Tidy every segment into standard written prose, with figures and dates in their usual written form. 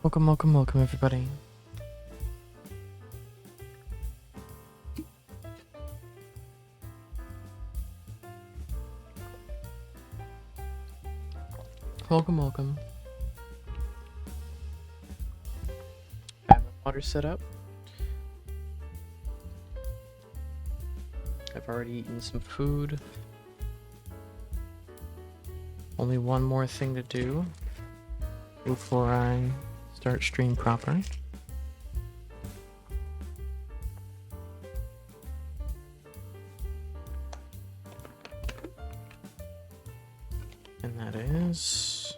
Welcome, welcome, welcome, everybody. Welcome, welcome. I have my water set up. I've already eaten some food. Only one more thing to do before I start stream proper. And that is...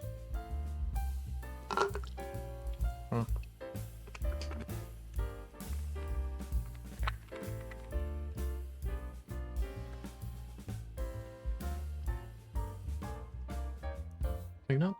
Clean up.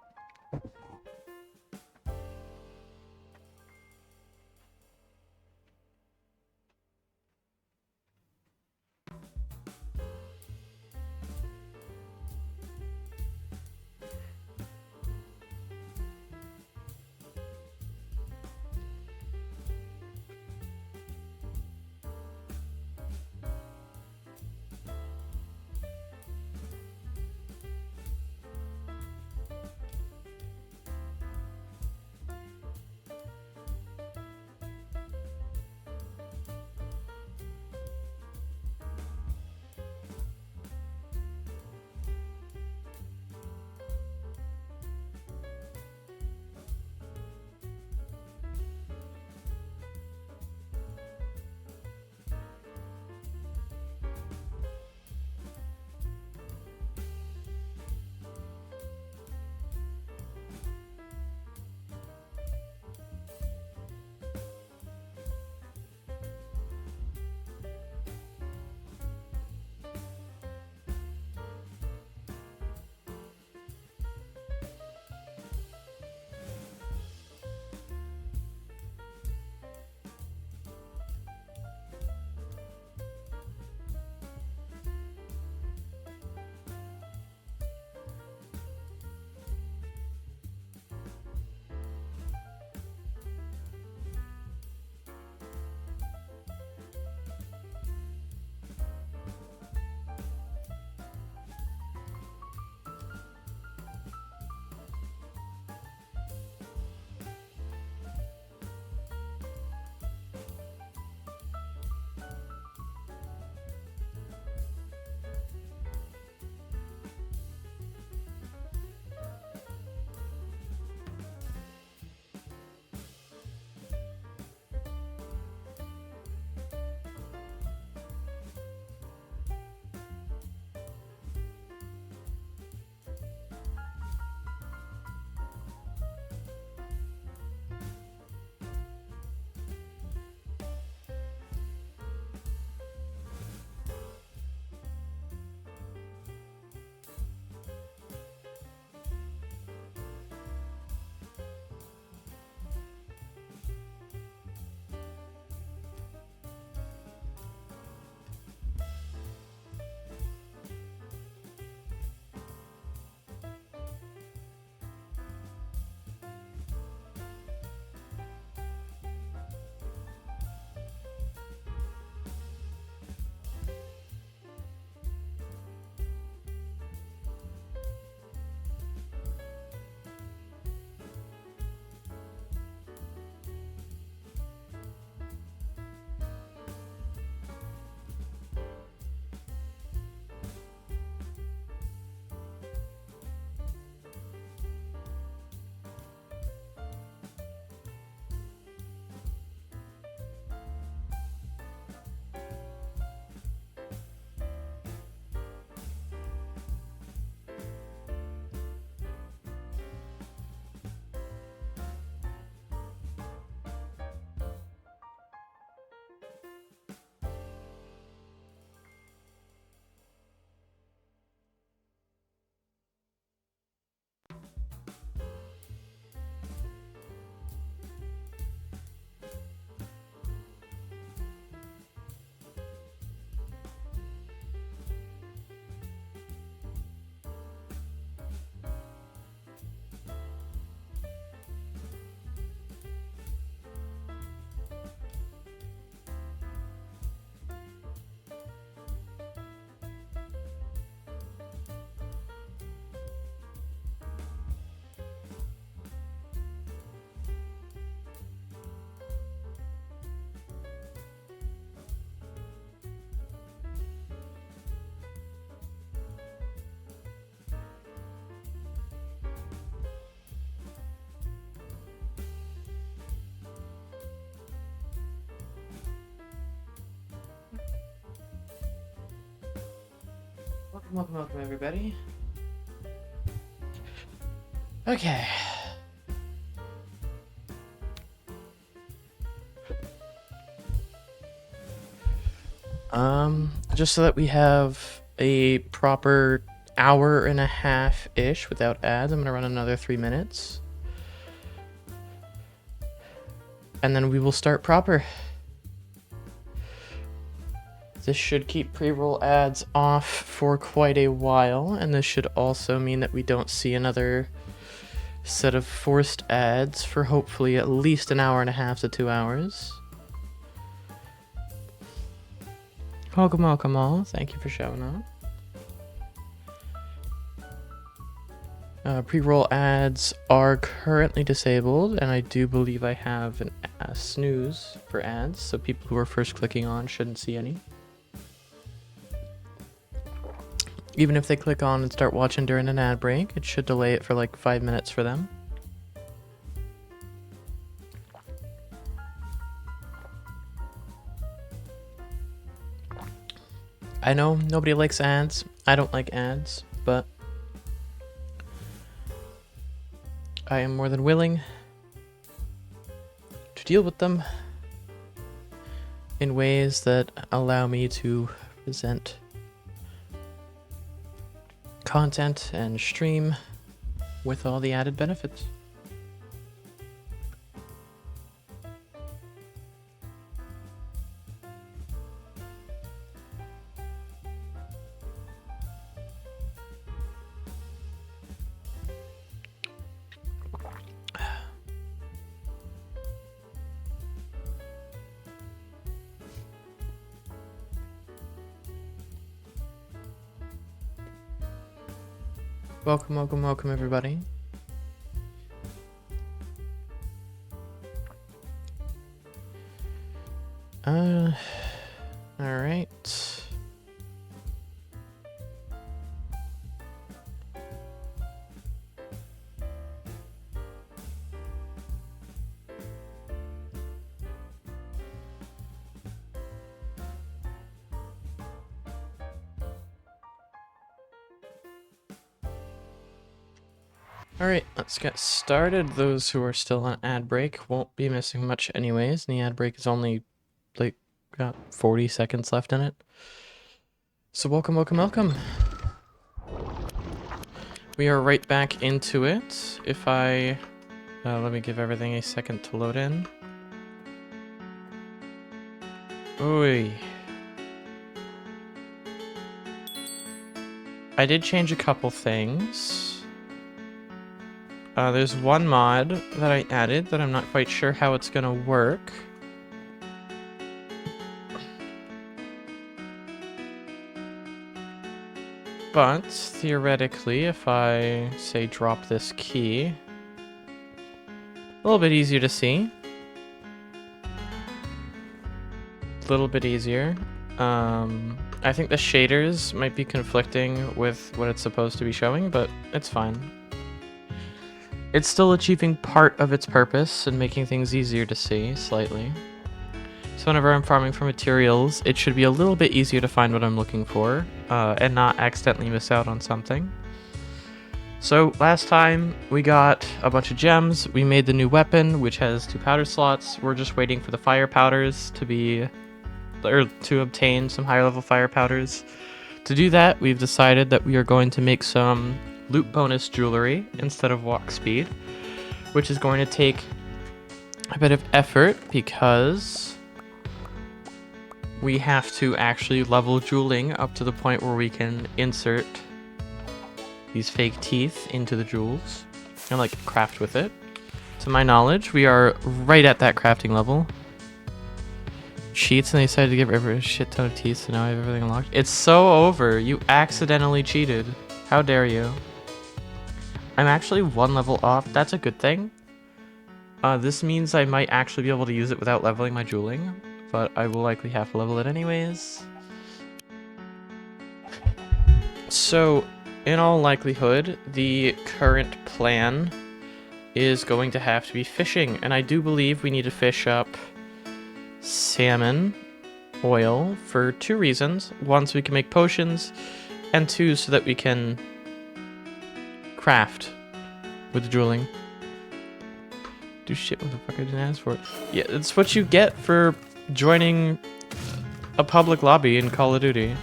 Welcome everybody. Okay. Just so that we have a proper hour and a half-ish without ads, I'm gonna run another 3 minutes. And then we will start proper. This should keep pre-roll ads off for quite a while, and this should also mean that we don't see another set of forced ads for hopefully at least an hour and a half to 2 hours. Welcome all. Thank you for showing up. Pre-roll ads are currently disabled, and I do believe I have a snooze for ads, so people who are first clicking on shouldn't see any. Even if they click on and start watching during an ad break, it should delay it for like 5 minutes for them. I know nobody likes ads. I don't like ads, but I am more than willing to deal with them in ways that allow me to present content and stream with all the added benefits. Welcome everybody. All right. Alright, let's get started. Those who are still on ad break won't be missing much anyways, and the ad break is only, like, got 40 seconds left in it. So welcome. We are right back into it. If I... let me give everything a second to load in. Oy. I did change a couple things. There's one mod that I added that I'm not quite sure how it's gonna work. But, theoretically, if I, say, drop this key, a little bit easier to see. A little bit easier. I think the shaders might be conflicting with what it's supposed to be showing, but it's fine. It's still achieving part of its purpose and making things easier to see, slightly. So whenever I'm farming for materials, it should be a little bit easier to find what I'm looking for, and not accidentally miss out on something. So last time, we got a bunch of gems, we made the new weapon, which has 2 powder slots. We're just waiting for the fire powders to obtain some higher level fire powders. To do that, we've decided that we are going to make some loot bonus jewelry instead of walk speed, which is going to take a bit of effort because we have to actually level jeweling up to the point where we can insert these fake teeth into the jewels and like craft with it. To my knowledge, we are right at that crafting level. Cheats and they decided to give every shit ton of teeth, so now I have everything unlocked. It's so over. You accidentally cheated. How dare you? I'm actually 1 level off. That's a good thing. This means I might actually be able to use it without leveling my jeweling, but I will likely have to level it anyways. So, in all likelihood, the current plan is going to have to be fishing, and I do believe we need to fish up salmon oil for 2 reasons. One, so we can make potions, and 2 so that we can craft with dueling. Do shit, motherfucker, I didn't ask for it. Yeah, it's what you get for joining a public lobby in Call of Duty.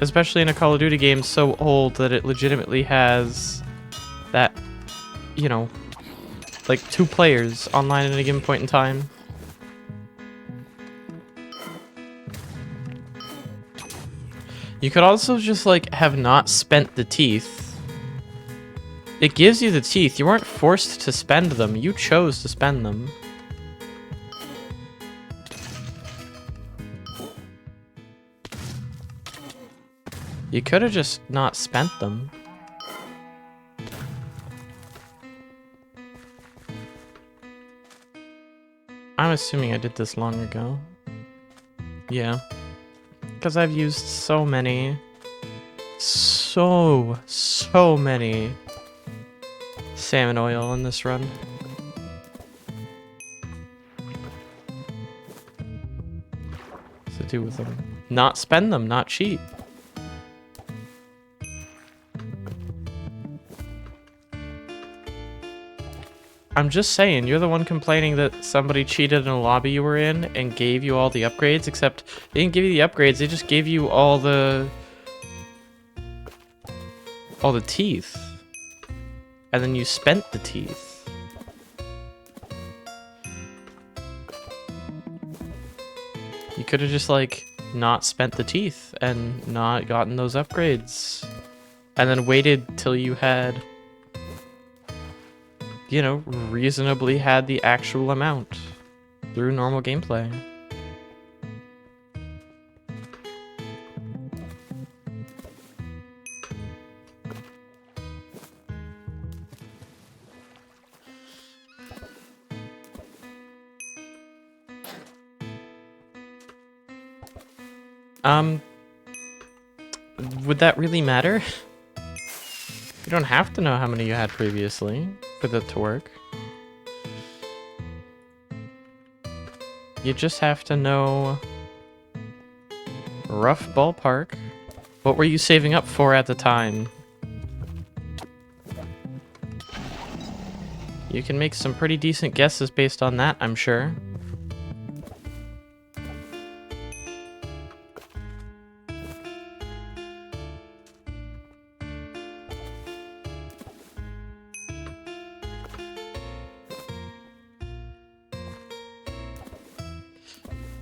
Especially in a Call of Duty game so old that it legitimately has that, you know, like 2 players online at a given point in time. You could also just, like, have not spent the teeth. It gives you the teeth. You weren't forced to spend them. You chose to spend them. You could have just not spent them. I'm assuming I did this long ago. Yeah. Because I've used so many. So many salmon oil in this run. What's to do with them? Not spend them, not cheat. I'm just saying, you're the one complaining that somebody cheated in a lobby you were in and gave you all the upgrades, except they didn't give you the upgrades, they just gave you all the teeth. And then you spent the teeth. You could have just, like, not spent the teeth and not gotten those upgrades. And then waited till you had, you know, reasonably had the actual amount through normal gameplay. Would that really matter? You don't have to know how many you had previously for that to work. You just have to know rough ballpark. What were you saving up for at the time? You can make some pretty decent guesses based on that, I'm sure.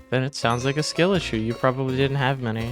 Then it sounds like a skill issue. You probably didn't have many.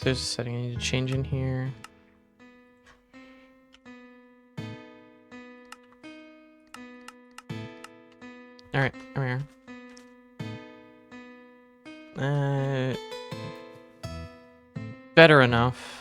There's a setting I need to change in here. Alright, come here. Better enough.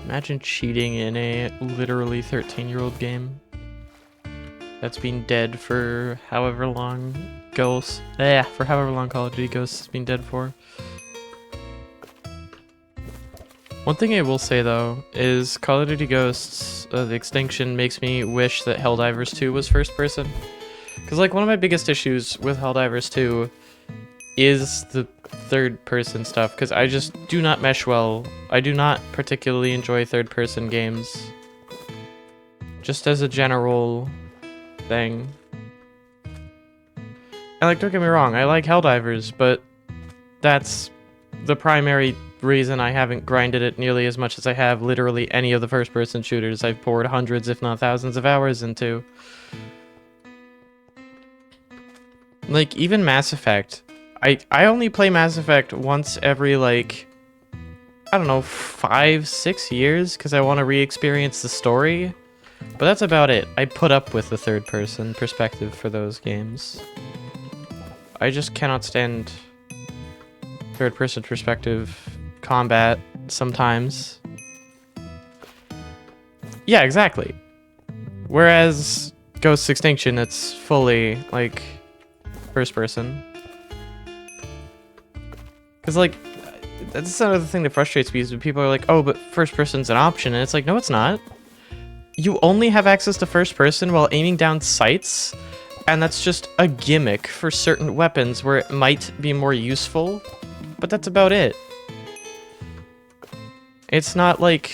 Imagine cheating in a literally 13-year-old game that's been dead for however long for however long Call of Duty Ghosts has been dead for. One thing I will say though is Call of Duty Ghosts, the extinction makes me wish that Helldivers 2 was first person. Because like one of my biggest issues with Helldivers 2 is the third person stuff, because I just do not mesh well. I do not particularly enjoy third person games. Just as a general thing. And like, don't get me wrong, I like Helldivers, but that's the primary reason I haven't grinded it nearly as much as I have literally any of the first person shooters I've poured hundreds if not thousands of hours into. Like, even Mass Effect, I only play Mass Effect once every, like, I don't know, 5-6 years, because I want to re-experience the story. But that's about it. I put up with the third-person perspective for those games. I just cannot stand third-person perspective combat sometimes. Yeah, exactly. Whereas Ghost Extinction, it's fully, like, first-person. Because, like, that's another thing that frustrates me is when people are like, oh, but first-person's an option. And it's like, no, it's not. You only have access to first-person while aiming down sights, and that's just a gimmick for certain weapons where it might be more useful, but that's about it. It's not, like,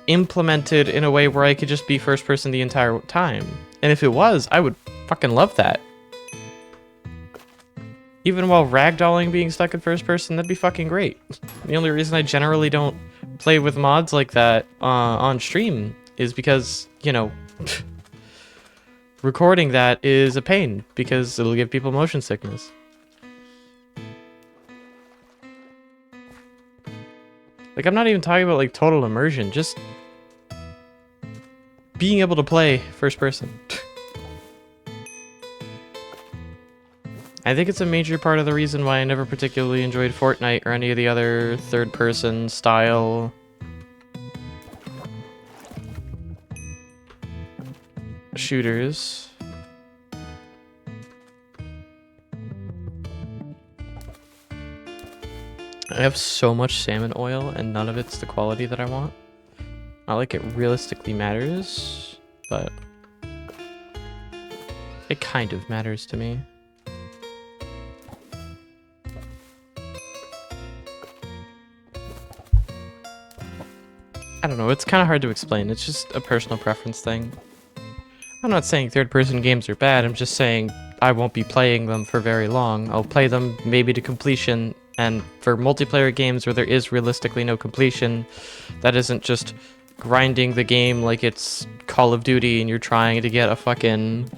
implemented in a way where I could just be first-person the entire time. And if it was, I would fucking love that. Even while ragdolling being stuck in first person, that'd be fucking great. The only reason I generally don't play with mods like that on stream is because, you know, recording that is a pain because it'll give people motion sickness. Like, I'm not even talking about, like, total immersion, just being able to play first person. I think it's a major part of the reason why I never particularly enjoyed Fortnite or any of the other third-person style shooters. I have so much salmon oil and none of it's the quality that I want. Not like it realistically matters, but it kind of matters to me. I don't know, it's kind of hard to explain. It's just a personal preference thing. I'm not saying third-person games are bad, I'm just saying I won't be playing them for very long. I'll play them maybe to completion, and for multiplayer games where there is realistically no completion, that isn't just grinding the game like it's Call of Duty and you're trying to get a fucking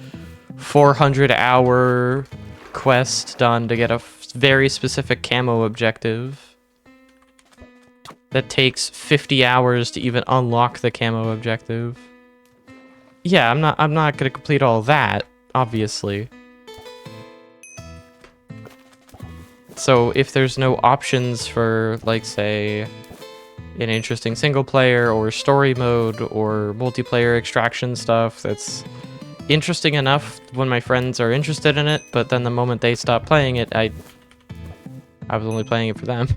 400-hour quest done to get a very specific camo objective that takes 50 hours to even unlock the camo objective. Yeah, I'm not gonna complete all that, obviously. So if there's no options for, like, say, an interesting single player or story mode or multiplayer extraction stuff that's interesting enough when my friends are interested in it, but then the moment they stop playing it, I was only playing it for them.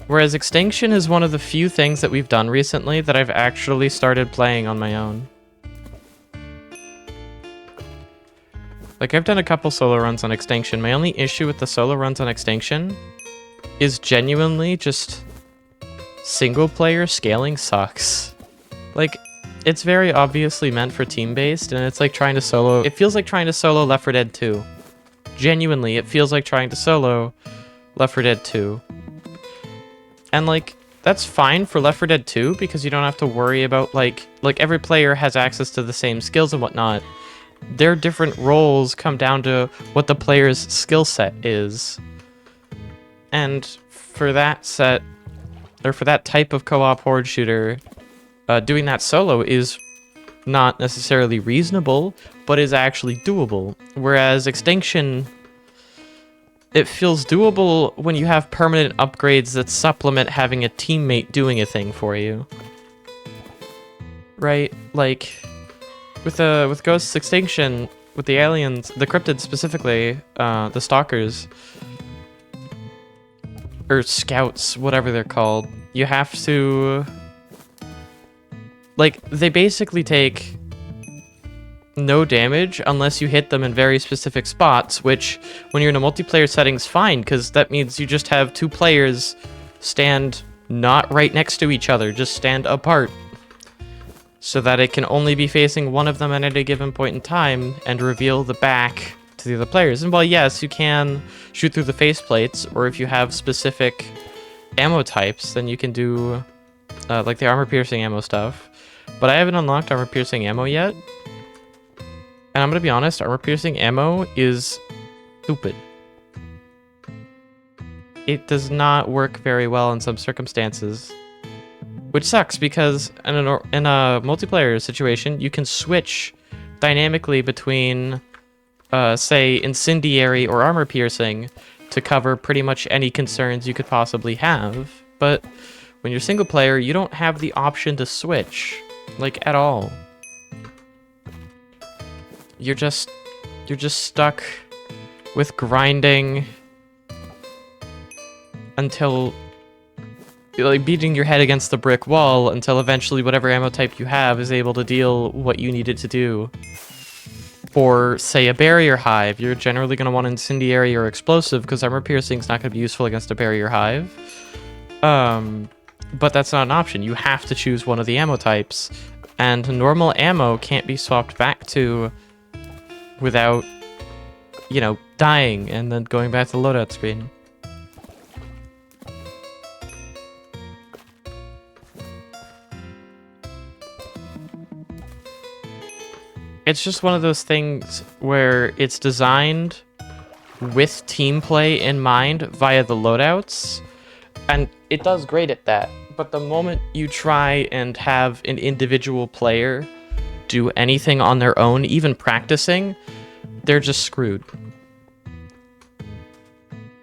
Whereas Extinction is one of the few things that we've done recently that I've actually started playing on my own. Like, I've done a couple solo runs on Extinction. My only issue with the solo runs on Extinction is genuinely just single player scaling sucks. Like, it's very obviously meant for team-based, and it's like trying to solo... It feels like trying to solo Left 4 Dead 2. Genuinely, it feels like trying to solo Left 4 Dead 2. And, like, that's fine for Left 4 Dead 2 because you don't have to worry about, like every player has access to the same skills and whatnot. Their different roles come down to what the player's skill set is. And for that set, or for that type of co-op horde shooter, doing that solo is not necessarily reasonable, but is actually doable. Whereas Extinction... It feels doable when you have permanent upgrades that supplement having a teammate doing a thing for you. Right? Like, with Ghost Extinction, with the aliens, the cryptids specifically, the stalkers, or scouts, whatever they're called, you have to... Like, they basically take no damage unless you hit them in very specific spots, which when you're in a multiplayer setting's fine, because that means you just have two players stand not right next to each other, just stand apart, so that it can only be facing one of them at any given point in time and reveal the back to the other players. And while yes, you can shoot through the faceplates, or if you have specific ammo types, then you can do like the armor piercing ammo stuff. But I haven't unlocked armor piercing ammo yet, And I'm gonna be honest, armor-piercing ammo is stupid. It does not work very well in some circumstances. Which sucks, because in a multiplayer situation, you can switch dynamically between, say, incendiary or armor-piercing to cover pretty much any concerns you could possibly have. But when you're single player, you don't have the option to switch, like, at all. You're just stuck with grinding until, like, beating your head against the brick wall until eventually whatever ammo type you have is able to deal what you need it to do. For, say, a barrier hive, you're generally going to want incendiary or explosive because armor piercing is not going to be useful against a barrier hive. But that's not an option. You have to choose one of the ammo types, and normal ammo can't be swapped back to without, you know, dying and then going back to the loadout screen. It's just one of those things where it's designed with team play in mind via the loadouts, and it does great at that. But the moment you try and have an individual player do anything on their own, even practicing, they're just screwed.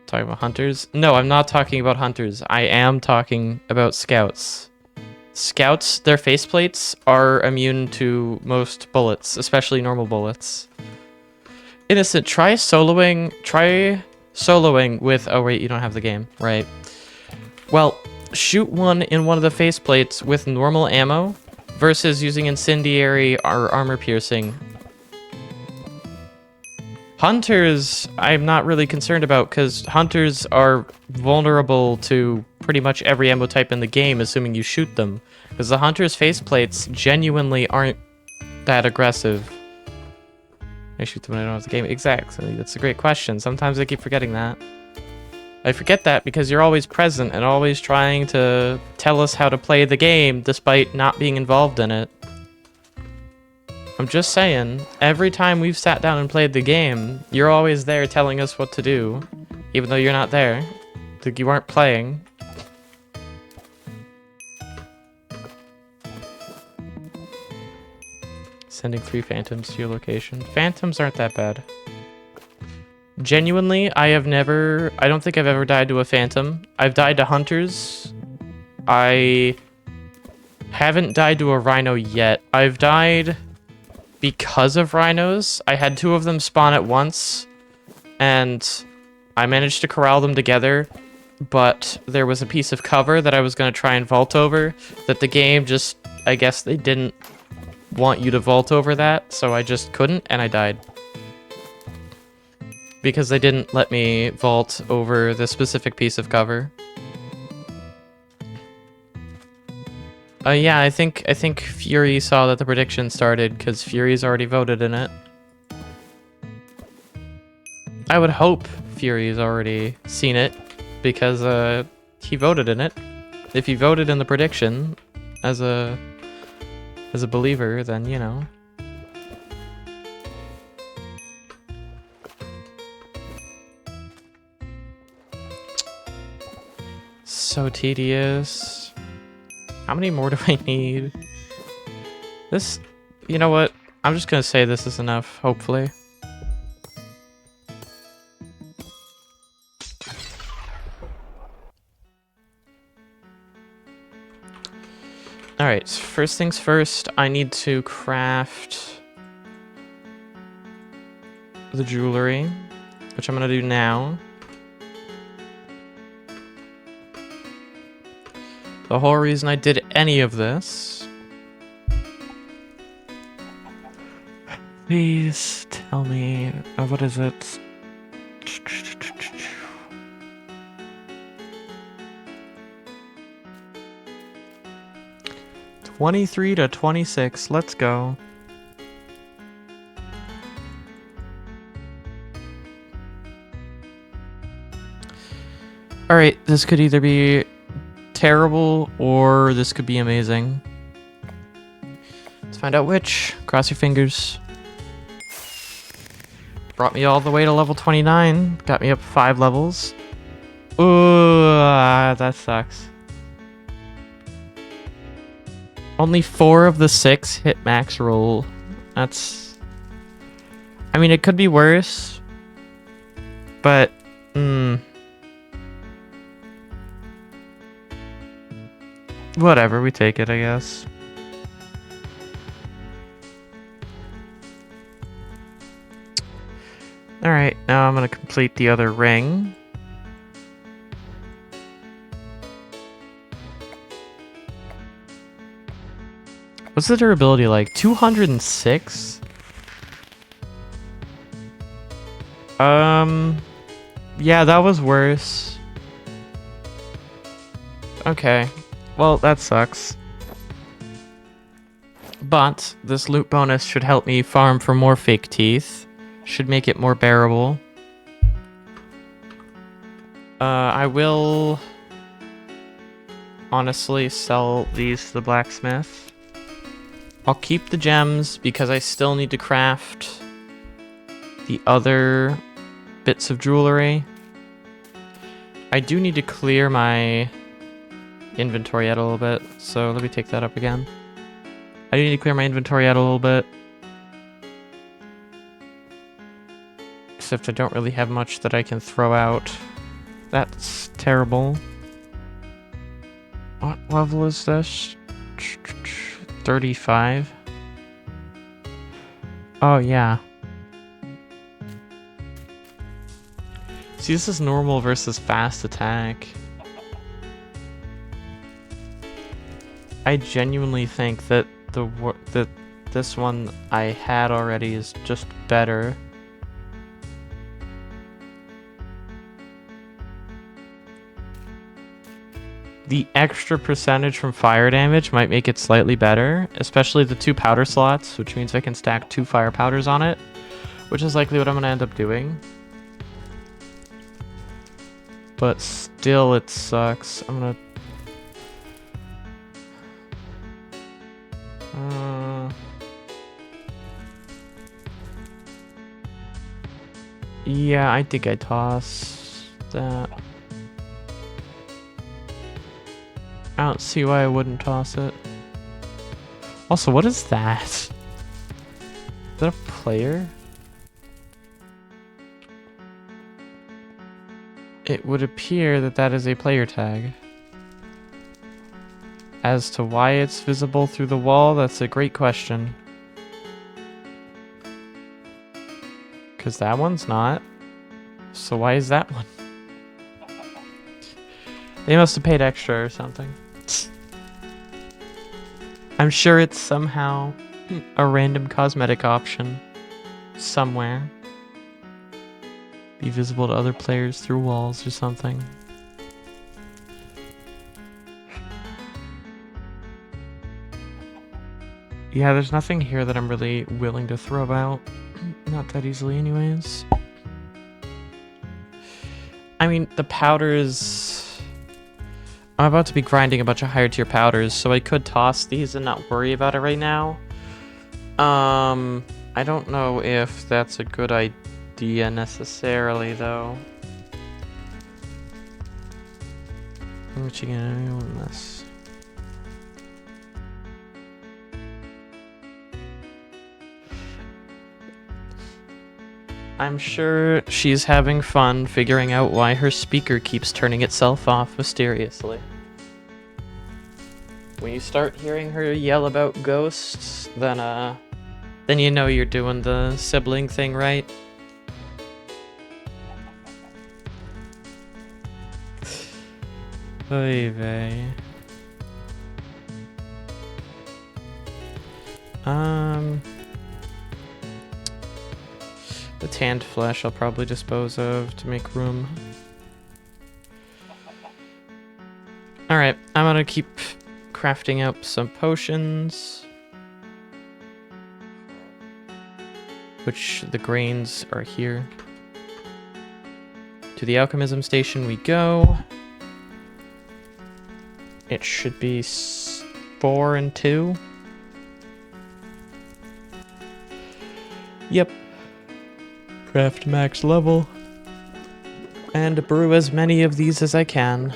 Talking about hunters? No, I'm not talking about hunters. I am talking about scouts. Scouts, their faceplates are immune to most bullets, especially normal bullets. Innocent, try soloing with... Oh, wait, you don't have the game, right? Well, shoot one in one of the faceplates with normal ammo versus using incendiary or armor piercing. Hunters, I'm not really concerned about, because hunters are vulnerable to pretty much every ammo type in the game, assuming you shoot them. Because the hunter's faceplates genuinely aren't that aggressive. I shoot them when I don't have the game. Exactly, that's a great question. Sometimes I keep forgetting that. I forget that because you're always present and always trying to tell us how to play the game despite not being involved in it. I'm just saying, every time we've sat down and played the game, you're always there telling us what to do, even though you're not there. Like you weren't playing. Sending 3 phantoms to your location. Phantoms aren't that bad. Genuinely, I don't think I've ever died to a phantom. I've died to hunters. I haven't died to a rhino yet. I've died because of rhinos. I had 2 of them spawn at once, and I managed to corral them together, but there was a piece of cover that I was going to try and vault over that the game just, I guess they didn't want you to vault over that, so I just couldn't, and I died. Because they didn't let me vault over the specific piece of cover. Yeah, I think Fury saw that the prediction started because Fury's already voted in it. I would hope Fury's already seen it because he voted in it. If he voted in the prediction as a believer, then you know. So tedious. How many more do I need? This, you know what? I'm just gonna say this is enough, hopefully. Alright, first things first, I need to craft the jewelry, which I'm gonna do now. The whole reason I did any of this... Please tell me... what is it? 23 to 26, let's go. Alright, this could either be terrible or this could be amazing. Let's find out which. Cross your fingers. Brought me all the way to level 29. Got me up 5 levels. Ooh, that sucks. Only 4 of the 6 hit max roll. That's... I mean, it could be worse. But... Whatever, we take it, I guess. Alright, now I'm gonna complete the other ring. What's the durability like? 206? Yeah, that was worse. Okay. Well, that sucks. But this loot bonus should help me farm for more fake teeth. Should make it more bearable. I will honestly sell these to the blacksmith. I'll keep the gems because I still need to craft the other bits of jewelry. I do need to clear my inventory out a little bit, so let me take that up again. I do need to clear my inventory out a little bit. Except I don't really have much that I can throw out. That's terrible. What level is this? 35? Oh, yeah. See, this is normal versus fast attack. I genuinely think that this one I had already is just better. The extra percentage from fire damage might make it slightly better, especially the 2 powder slots, which means I can stack 2 fire powders on it, which is likely what I'm going to end up doing. But still, it sucks. I'm going to... yeah, I think I toss that. I don't see why I wouldn't toss it. Also, what is that? Is that a player? It would appear that that is a player tag. As to why it's visible through the wall, that's a great question. Because that one's not. So why is that one? They must have paid extra or something. I'm sure it's somehow a random cosmetic option somewhere. Be visible to other players through walls or something. Yeah, there's nothing here that I'm really willing to throw out. Not that easily anyways. I mean, the powders... I'm about to be grinding a bunch of higher tier powders, so I could toss these and not worry about it right now. I don't know if that's a good idea necessarily, though. What you gonna do on this? I'm sure she's having fun figuring out why her speaker keeps turning itself off mysteriously. When you start hearing her yell about ghosts, then you know you're doing the sibling thing right. Oy vey. The tanned flesh I'll probably dispose of to make room. Alright, I'm gonna keep crafting up some potions. Which the grains are here. To the alchemism station we go. It should be 4 and 2. Yep. Wynncraft max level. And brew as many of these as I can.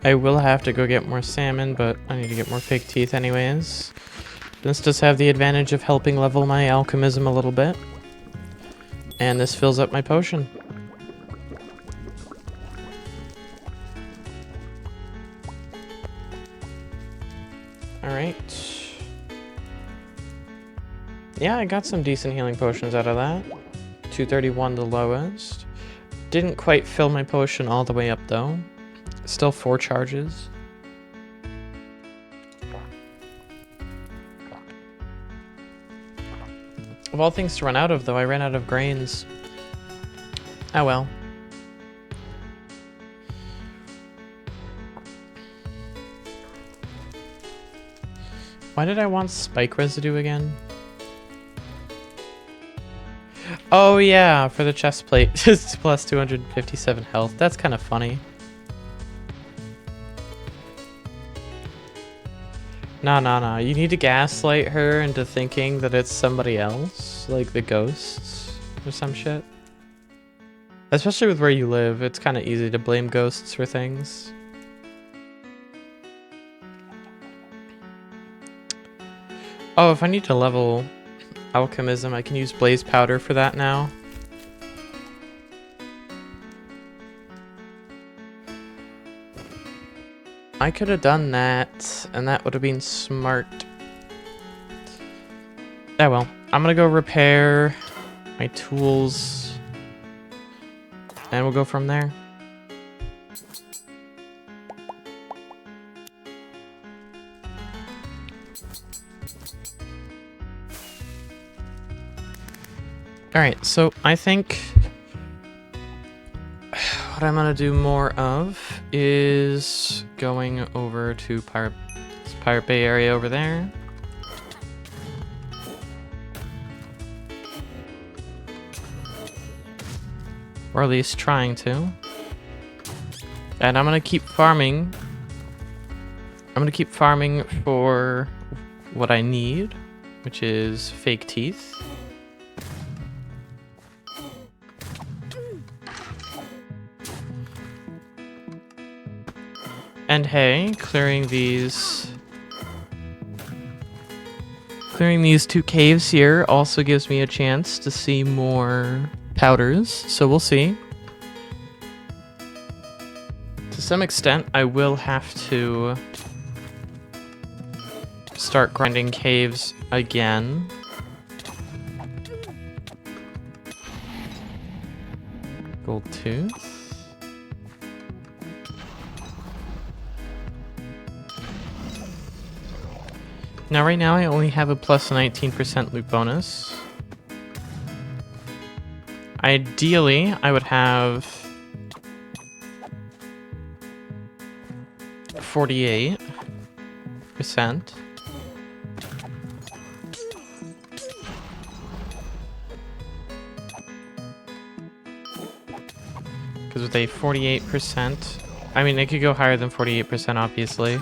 I will have to go get more salmon, but I need to get more fake teeth anyways. This does have the advantage of helping level my alchemism a little bit. And this fills up my potion. Alright. Yeah, I got some decent healing potions out of that. 231 the lowest. Didn't quite fill my potion all the way up though. Still 4 charges. Of all things to run out of though, I ran out of grains. Oh well. Why did I want spike residue again? Oh yeah, for the chest plate. It's plus 257 health. That's kind of funny. Nah. You need to gaslight her into thinking that it's somebody else. Like the ghosts or some shit. Especially with where you live, it's kind of easy to blame ghosts for things. Oh, if I need to level alchemism, I can use blaze powder for that now. I could have done that, and that would have been smart. Oh well, I'm gonna go repair my tools, and we'll go from there. Alright, so I think what I'm gonna do more of is going over to Pirate Bay area over there. Or at least trying to. And I'm gonna keep farming. I'm gonna keep farming for what I need, which is fake teeth. And hey, clearing these 2 caves here also gives me a chance to see more powders, so we'll see. To some extent, I will have to start grinding caves again. Gold tooth. Now right now I only have a plus 19% loot bonus. Ideally, I would have 48%. Because with a 48%, I mean, it could go higher than 48%, obviously.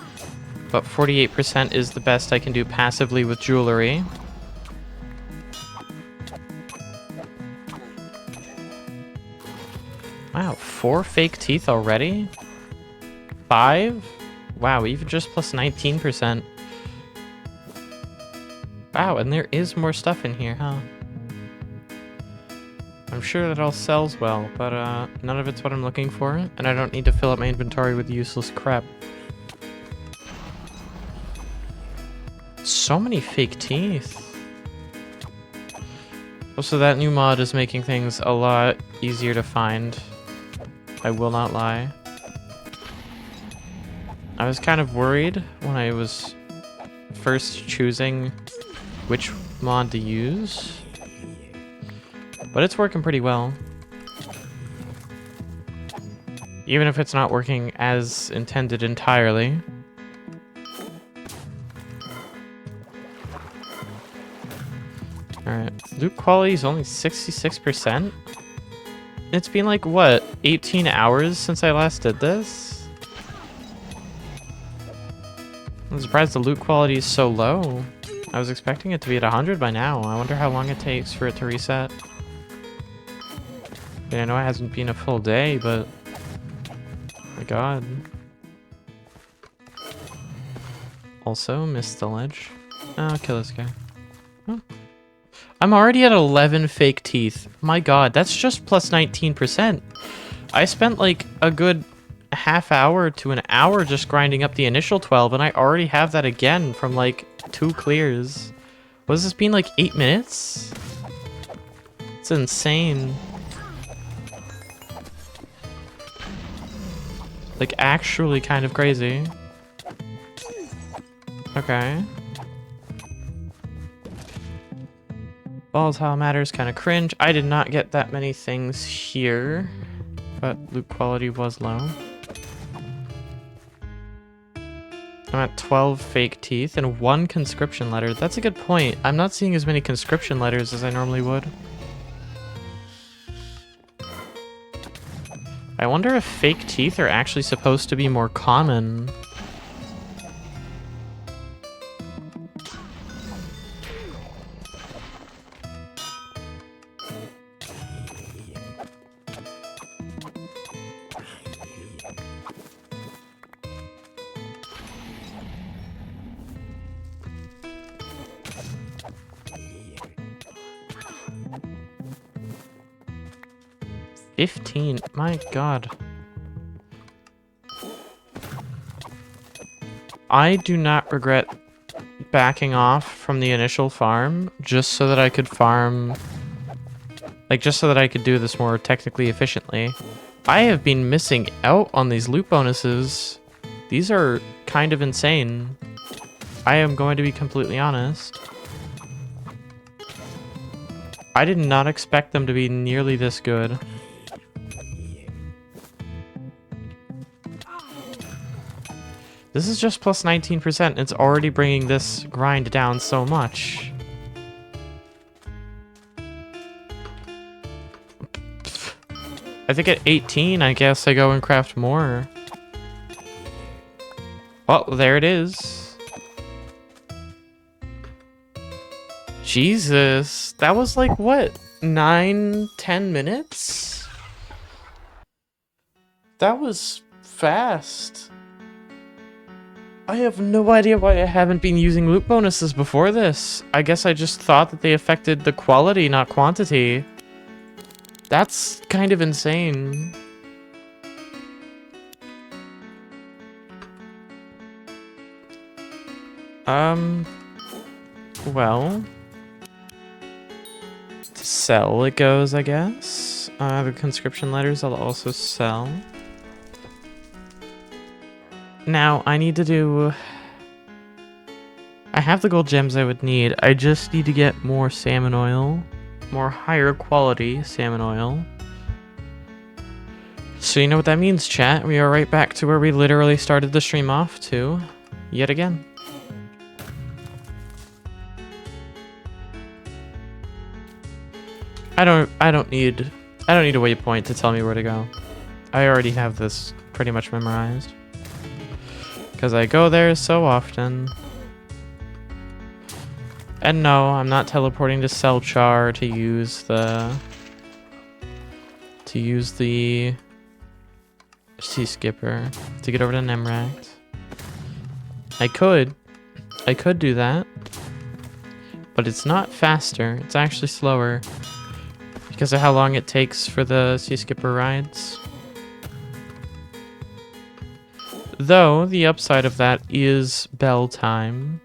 But 48% is the best I can do passively with jewelry. Wow, 4 fake teeth already? 5? Wow, even just plus 19%. Wow, and there is more stuff in here, huh? I'm sure that all sells well, but none of it's what I'm looking for, and I don't need to fill up my inventory with useless crap. So many fake teeth. Also, that new mod is making things a lot easier to find. I will not lie. I was kind of worried when I was first choosing which mod to use, but it's working pretty well. Even if it's not working as intended entirely. Alright, loot quality is only 66%? It's been like, what, 18 hours since I last did this? I'm surprised the loot quality is so low. I was expecting it to be at 100 by now. I wonder how long it takes for it to reset. I know it hasn't been a full day, but... my god. Also, missed the ledge. Oh, I'll kill this guy. Oh. I'm already at 11 fake teeth. My god, that's just plus 19%. I spent like a good half hour to an hour just grinding up the initial 12, and I already have that again from like 2 clears. What has this been, like 8 minutes? It's insane. Like actually kind of crazy. Okay. Volatile matters kind of cringe. I did not get that many things here, but loot quality was low. I'm at 12 fake teeth and 1 conscription letter. That's a good point. I'm not seeing as many conscription letters as I normally would. I wonder if fake teeth are actually supposed to be more common. My god. I do not regret backing off from the initial farm just so that I could farm... like, just so that I could do this more technically efficiently. I have been missing out on these loot bonuses. These are kind of insane. I am going to be completely honest. I did not expect them to be nearly this good. This is just plus 19%. It's already bringing this grind down so much. I think at 18, I guess I go and craft more. Well, there it is. Jesus, that was like, what, 9-10 minutes? That was fast. I have no idea why I haven't been using loot bonuses before this. I guess I just thought that they affected the quality, not quantity. That's kind of insane. Well, to sell it goes, I guess. The conscription letters I'll also sell. Now, I need to do... I have the gold gems I would need. I just need to get more salmon oil. More higher quality salmon oil. So you know what that means, chat. We are right back to where we literally started the stream off to. Yet again. I don't need a waypoint to tell me where to go. I already have this pretty much memorized. Because I go there so often. And no, I'm not teleporting to Selchar to use the... Sea Skipper to get over to Nemract. I could do that. But it's not faster, it's actually slower. Because of how long it takes for the Sea Skipper rides. Though, the upside of that is bell time.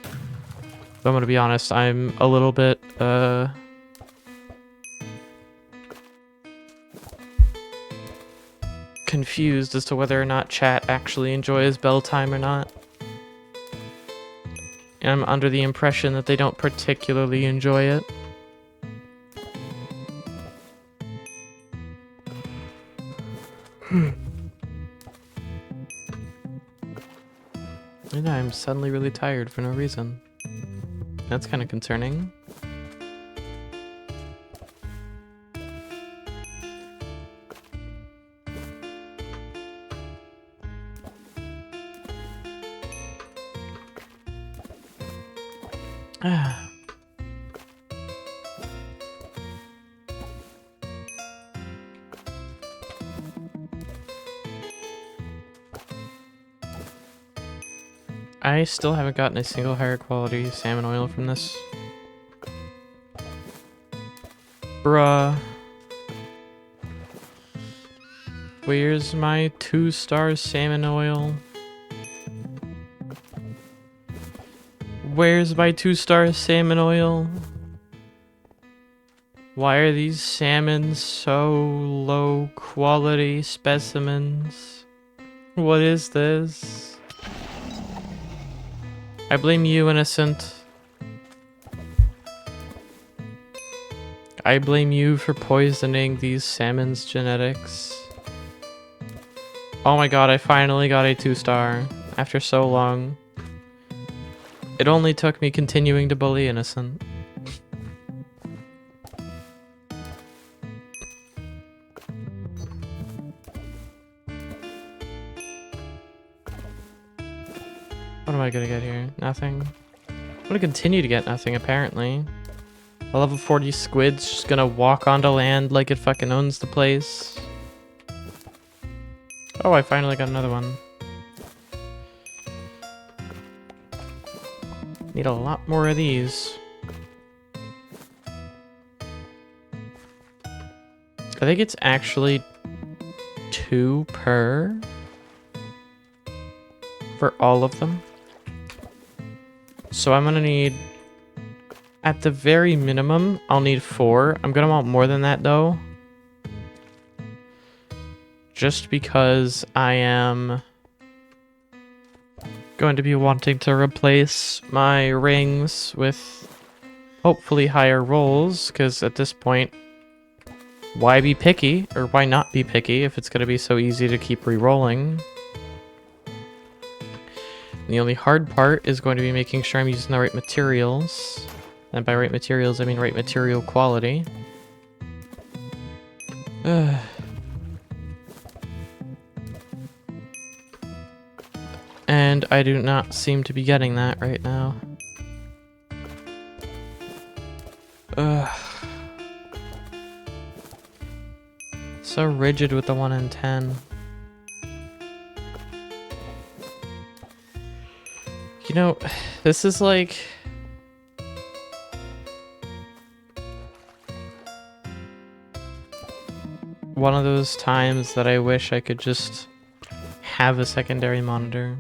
But I'm gonna be honest, I'm a little bit, confused as to whether or not chat actually enjoys bell time or not. And I'm under the impression that they don't particularly enjoy it. And I'm suddenly really tired for no reason. That's kind of concerning. I still haven't gotten a single higher quality salmon oil from this. Bruh. Where's my 2-star salmon oil? Where's my 2-star salmon oil? Why are these salmon so low quality specimens? What is this? I blame you, innocent. I blame you for poisoning these salmon's genetics. Oh my god, I finally got a 2-star after so long. It only took me continuing to bully innocent. What am I gonna get here? Nothing. I'm gonna continue to get nothing, apparently. A level 40 squid's just gonna walk onto land like it fucking owns the place. Oh, I finally got another one. Need a lot more of these. I think it's actually 2 per for all of them. So I'm gonna need, at the very minimum, I'll need 4. I'm gonna want more than that though. Just because I am going to be wanting to replace my rings with hopefully higher rolls, because at this point, why be picky, or why not be picky if it's going to be so easy to keep re-rolling? The only hard part is going to be making sure I'm using the right materials. And by right materials, I mean right material quality. And I do not seem to be getting that right now. So rigid with the 1 in 10. You know, this is like... one of those times that I wish I could just have a secondary monitor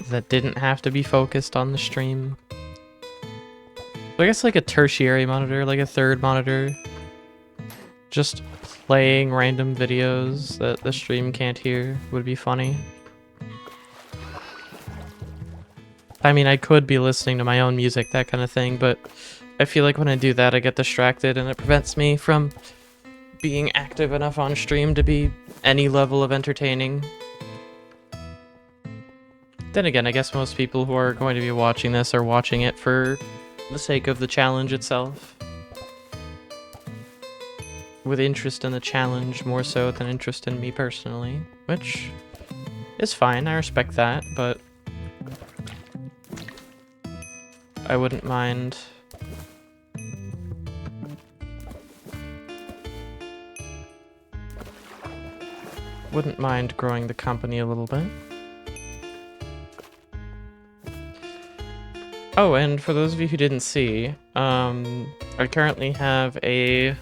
that didn't have to be focused on the stream. I guess like a tertiary monitor, like a third monitor, just playing random videos that the stream can't hear would be funny. I mean, I could be listening to my own music, that kind of thing, but I feel like when I do that, I get distracted and it prevents me from being active enough on stream to be any level of entertaining. Then again, I guess most people who are going to be watching this are watching it for the sake of the challenge itself. With interest in the challenge more so than interest in me personally, which is fine, I respect that, but I wouldn't mind growing the company a little bit. Oh, and for those of you who didn't see, I currently have a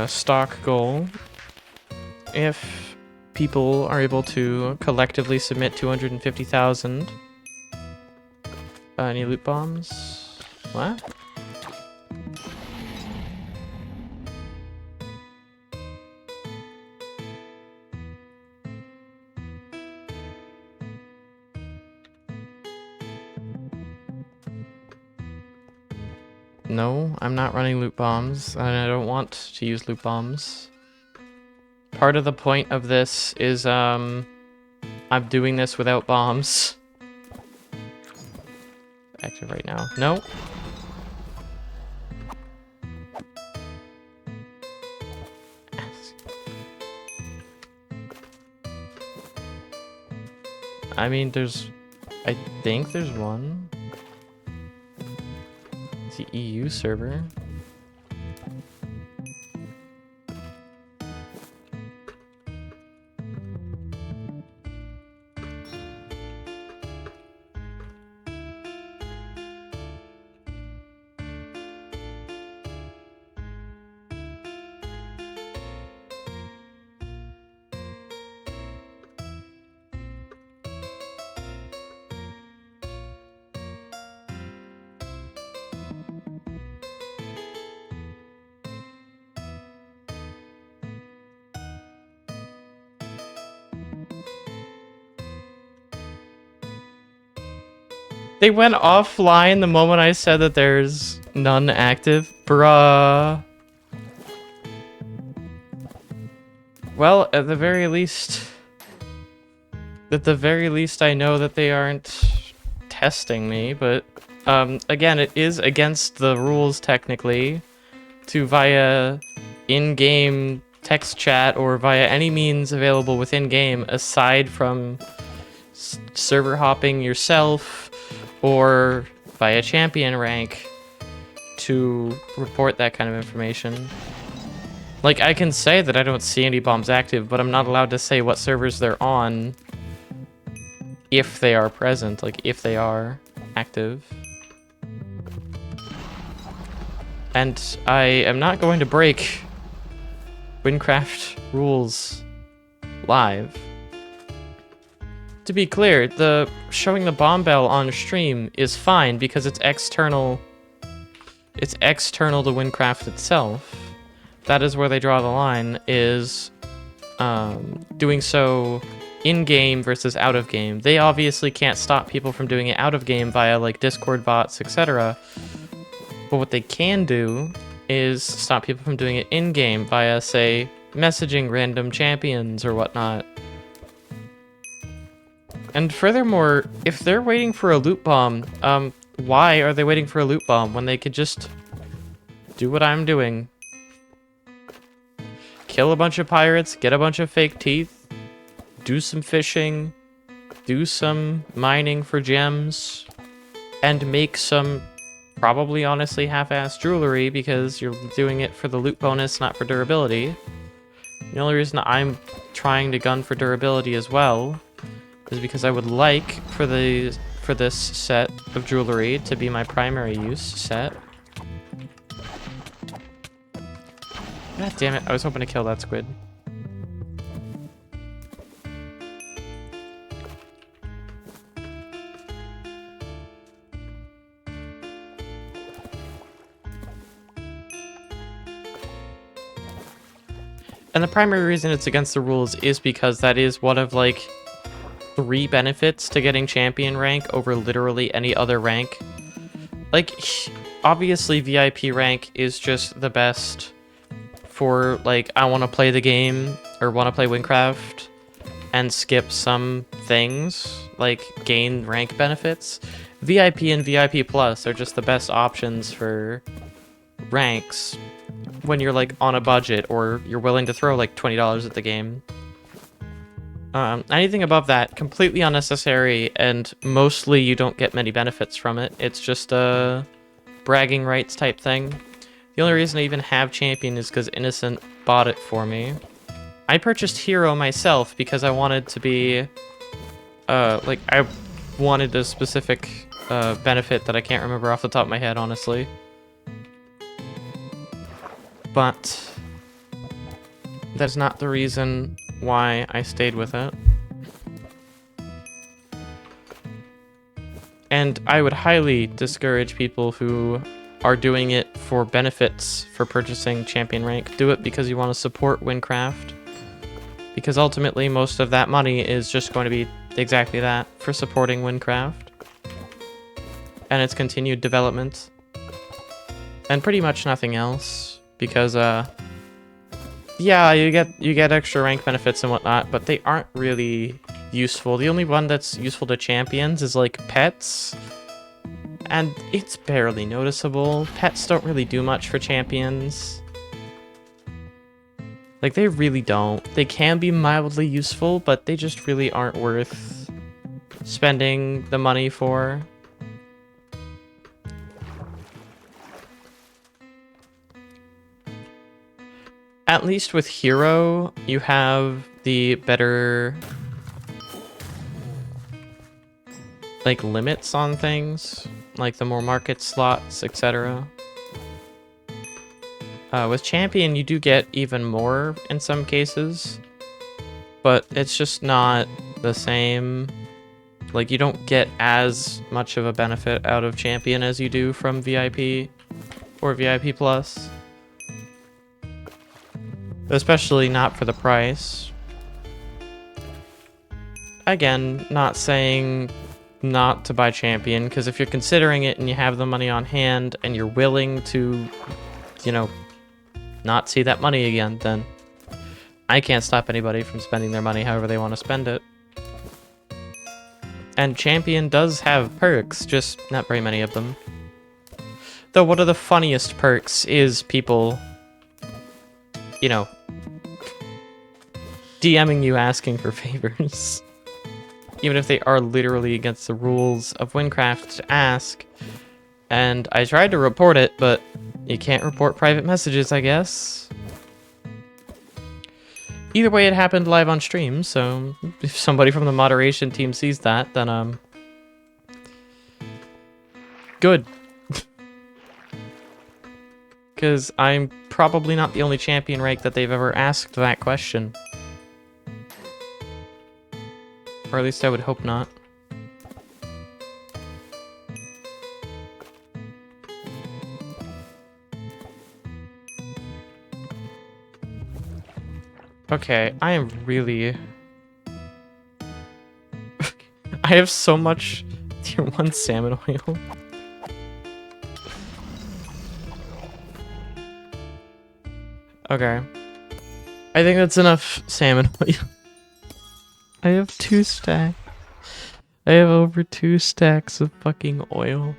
stock goal. If people are able to collectively submit 250,000 any loot bombs? What? No, I'm not running loot bombs, and I don't want to use loot bombs. Part of the point of this is, I'm doing this without bombs. Active right now. No. I mean, there's I think there's one. It's the EU server. They went offline the moment I said that there's none active. Bruh. Well, at the very least... I know that they aren't testing me, but... again, it is against the rules, technically, to via in-game text chat or via any means available within game, aside from server hopping yourself, or via champion rank, to report that kind of information. Like, I can say that I don't see any bombs active, but I'm not allowed to say what servers they're on if they are present, like if they are active. And I am not going to break Wynncraft rules live. To be clear, the showing the bomb bell on stream is fine because it's external. It's external to Wynncraft itself. That is where they draw the line, is doing so in-game versus out-of-game. They obviously can't stop people from doing it out-of-game via like Discord bots, etc. But what they can do is stop people from doing it in-game via, say, messaging random champions or whatnot. And furthermore, if they're waiting for a loot bomb, why are they waiting for a loot bomb when they could just do what I'm doing? Kill a bunch of pirates, get a bunch of fake teeth, do some fishing, do some mining for gems, and make some probably honestly half-assed jewelry because you're doing it for the loot bonus, not for durability. The only reason I'm trying to gun for durability as well is because I would like for this set of jewelry to be my primary use set. God damn it, I was hoping to kill that squid. And the primary reason it's against the rules is because that is one of, like, 3 benefits to getting champion rank over literally any other rank. Like, obviously VIP rank is just the best for, like, I want to play the game or want to play Wynncraft and skip some things, like gain rank benefits. VIP and VIP Plus are just the best options for ranks when you're like on a budget or you're willing to throw like $20 at the game. Anything above that, completely unnecessary, and mostly you don't get many benefits from it. It's just a bragging rights type thing. The only reason I even have champion is because Innocent bought it for me. I purchased hero myself because I wanted to be, like, I wanted a specific benefit that I can't remember off the top of my head, honestly. But that's not the reason why I stayed with it. And I would highly discourage people who are doing it for benefits for purchasing champion rank. Do it because you want to support Wynncraft. Because ultimately most of that money is just going to be exactly that, for supporting Wynncraft and its continued development. And pretty much nothing else. Because, yeah, you get extra rank benefits and whatnot, but they aren't really useful. The only one that's useful to champions is, like, pets. And it's barely noticeable. Pets don't really do much for champions. Like, they really don't. They can be mildly useful, but they just really aren't worth spending the money for. At least with Hero, you have the better, like, limits on things, like the more market slots, etc. With Champion, you do get even more in some cases, but it's just not the same. Like, you don't get as much of a benefit out of Champion as you do from VIP or VIP Plus. Especially not for the price. Again, not saying not to buy Champion, because if you're considering it and you have the money on hand and you're willing to, you know, not see that money again, then I can't stop anybody from spending their money however they want to spend it. And Champion does have perks, just not very many of them. Though one of the funniest perks is people, you know, DMing you asking for favors. Even if they are literally against the rules of Wynncraft to ask. And I tried to report it, but you can't report private messages, I guess. Either way, it happened live on stream, so if somebody from the moderation team sees that, then, good. Because I'm probably not the only champion rank that they've ever asked that question. Or at least I would hope not. Okay, I am really... I have so much tier 1 salmon oil. Okay. I think that's enough salmon oil. I have 2 stacks. I have over 2 stacks of fucking oil.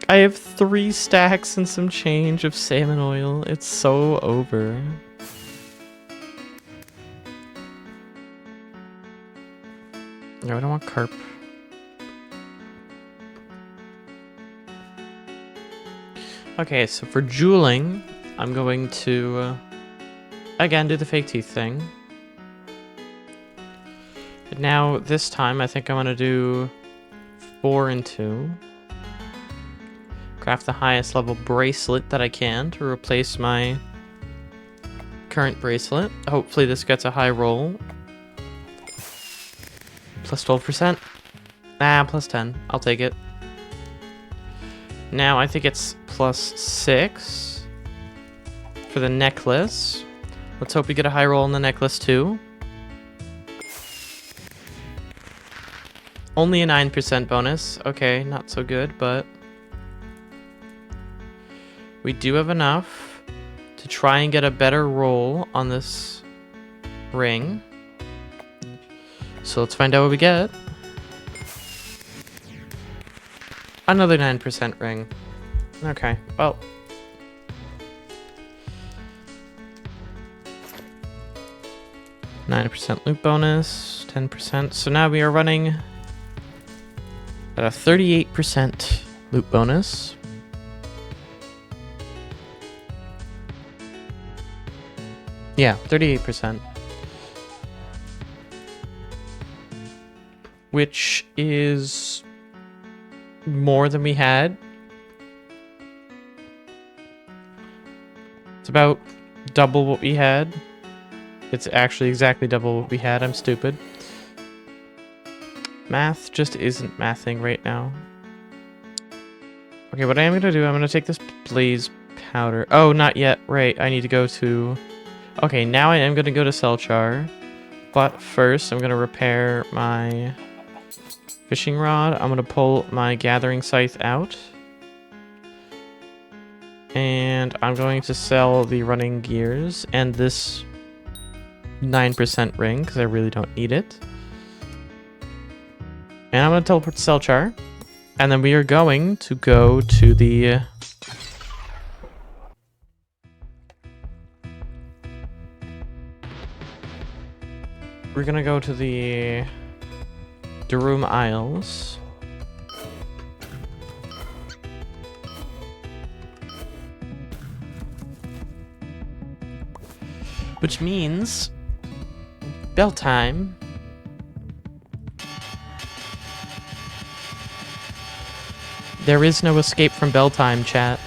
I have 3 stacks and some change of salmon oil. It's so over. No, I don't want carp. Okay, so for jeweling, I'm going to, again, do the fake teeth thing. But now, this time, I think I'm going to do 4 and 2. Craft the highest level bracelet that I can to replace my current bracelet. Hopefully this gets a high roll. Plus 12%. Ah, plus 10. I'll take it. Now I think it's plus 6 for the necklace. Let's hope we get a high roll in the necklace too. Only a 9% bonus. Okay, not so good, but we do have enough to try and get a better roll on this ring. So let's find out what we get. Another 9% ring. Okay, well. %9 loot bonus, 10%. So now we are running at a 38% loot bonus. Yeah, 38%. Which is more than we had. It's about double what we had. It's actually exactly double what we had. I'm stupid. Math just isn't mathing right now. Okay, what I am going to do, I'm going to take this blaze powder. Oh, not yet. Right, I need to go to... Okay, now I am going to go to Selchar. But first, I'm going to repair my fishing rod. I'm going to pull my gathering scythe out. And I'm going to sell the running gears and this 9% ring, because I really don't need it. And I'm going to teleport to Selchar. And then we are going to go to the... we're gonna go to the Room Isles. Which means bell time. There is no escape from bell time, chat.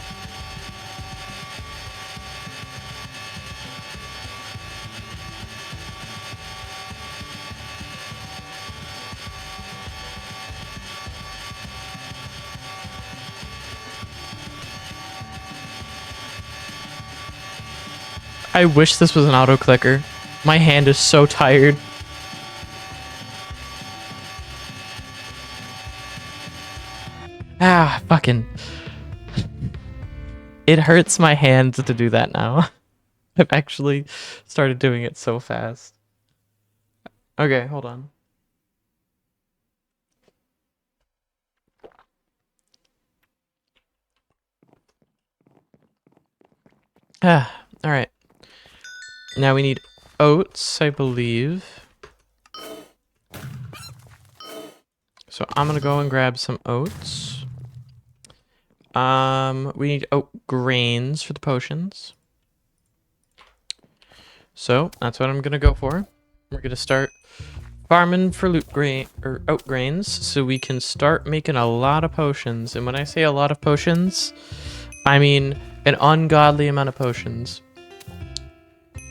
I wish this was an auto clicker. My hand is so tired. Ah, fucking. It hurts my hands to do that now. I've actually started doing it so fast. Okay, hold on. Ah, alright. Now we need oats, I believe. So I'm gonna go and grab some oats. We need oat grains for the potions. So that's what I'm gonna go for. We're gonna start farming for oat grains so we can start making a lot of potions. And when I say a lot of potions, I mean an ungodly amount of potions.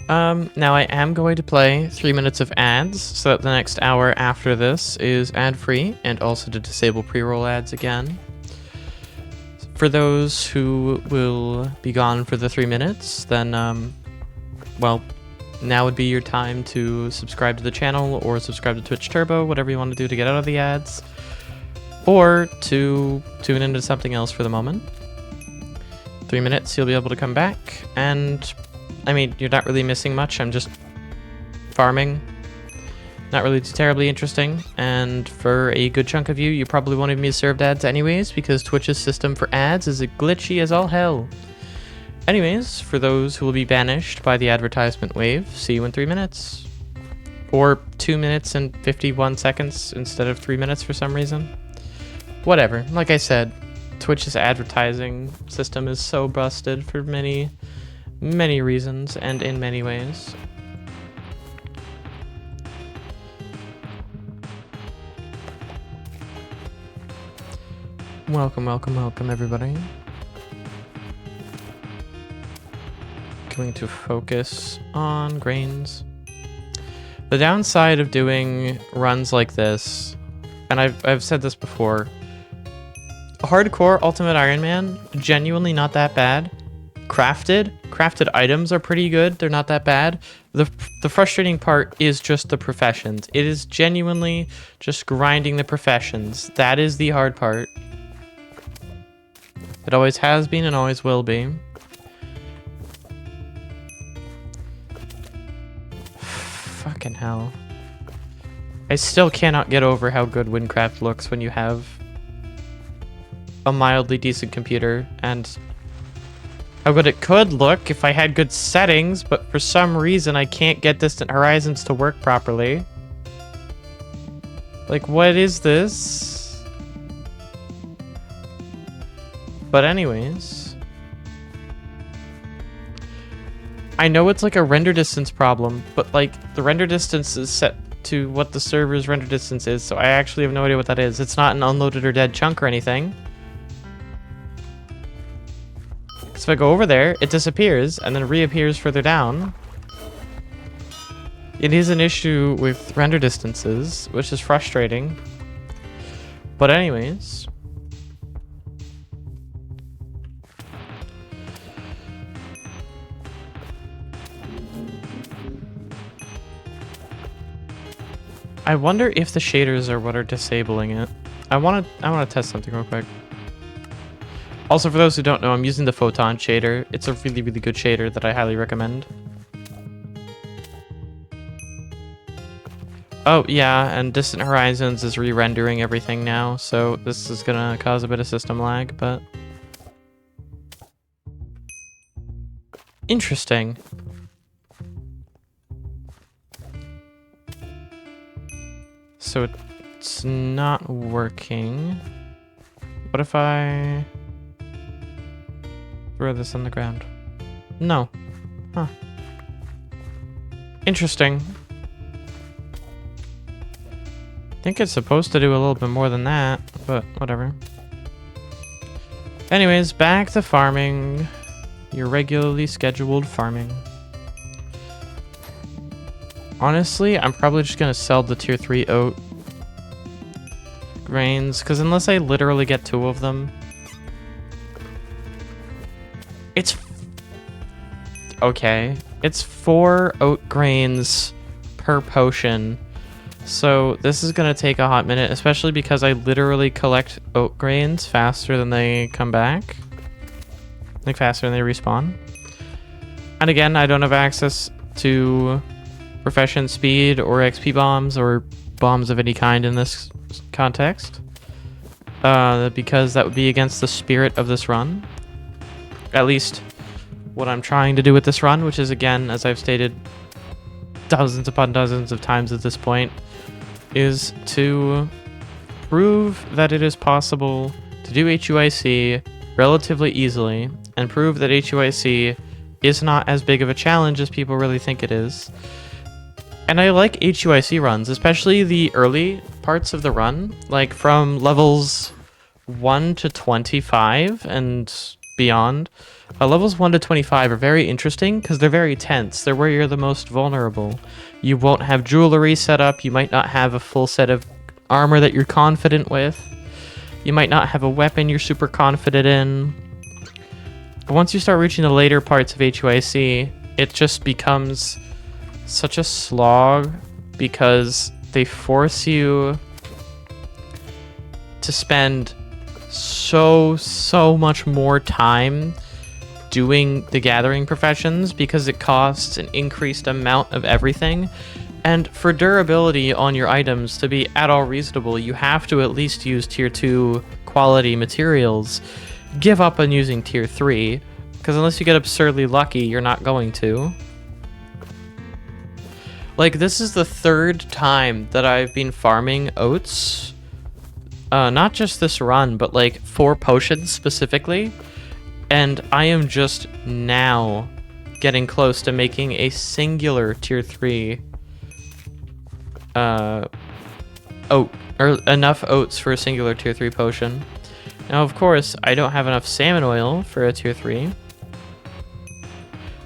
Now I am going to play 3 minutes of ads, so that the next hour after this is ad-free, and also to disable pre-roll ads again. For those who will be gone for the 3 minutes, then, well, now would be your time to subscribe to the channel, or subscribe to Twitch Turbo, whatever you want to do to get out of the ads, or to tune into something else for the moment. 3 minutes, you'll be able to come back, and I mean, you're not really missing much. I'm just farming. Not really too terribly interesting. And for a good chunk of you, you probably won't even be served ads anyways, because Twitch's system for ads is glitchy as all hell. Anyways, for those who will be banished by the advertisement wave, see you in 3 minutes. Or 2 minutes and 51 seconds instead of 3 minutes for some reason. Whatever. Like I said, Twitch's advertising system is so busted for many reasons and in many ways. Welcome everybody. Going to focus on grains. The downside of doing runs like this, and I've said this before, hardcore Ultimate Ironman, genuinely not that bad. Crafted items are pretty good. They're not that bad. The frustrating part is just the professions. It is genuinely just grinding the professions. That is the hard part. It always has been and always will be. Fucking hell. I still cannot get over how good Wynncraft looks when you have a mildly decent computer, and how good it could look if I had good settings, but for some reason I can't get Distant Horizons to work properly. Like, what is this? But anyways, I know it's like a render distance problem, but like the render distance is set to what the server's render distance is, so I actually have no idea what that is. It's not an unloaded or dead chunk or anything. So if I go over there, it disappears and then reappears further down. It is an issue with render distances, which is frustrating. But anyways, I wonder if the shaders are what are disabling it. I want to test something real quick. Also, for those who don't know, I'm using the Photon shader. It's a really good shader that I highly recommend. Oh, yeah, and Distant Horizons is re-rendering everything now, so this is gonna cause a bit of system lag, but... interesting. so it's not working. What if I throw this on the ground? No. Huh. Interesting. I think it's supposed to do a little bit more than that, but whatever. Anyways, back to farming. Your regularly scheduled farming. Honestly, I'm probably just gonna sell the tier 3 oat grains, because unless I literally get 2 of them, it's okay. It's 4 oat grains per potion. So this is gonna take a hot minute, especially because I literally collect oat grains faster than they come back. Like faster than they respawn. And again, I don't have access to profession speed or XP bombs or bombs of any kind in this context. Because that would be against the spirit of this run. At least what I'm trying to do with this run, which is, again, as I've stated dozens upon dozens of times at this point, is to prove that it is possible to do HUIC relatively easily and prove that HUIC is not as big of a challenge as people really think it is. And I like HUIC runs, especially the early parts of the run, like from levels 1 to 25 and beyond. Levels 1 to 25 are very interesting because they're very tense. They're where you're the most vulnerable. You won't have jewelry set up. You might not have a full set of armor that you're confident with. You might not have a weapon you're super confident in. But once you start reaching the later parts of HUIC, it just becomes such a slog because they force you to spend so much more time doing the gathering professions because it costs an increased amount of everything. And for durability on your items to be at all reasonable, you have to at least use tier 2 quality materials. Give up on using tier 3, because unless you get absurdly lucky, you're not going to. Like, this is the 3rd time that I've been farming oats. Not just this run, but like 4 potions specifically. And I am just now getting close to making a singular tier 3 oat, or enough oats for a singular tier 3 potion. Now, of course, I don't have enough salmon oil for a tier 3.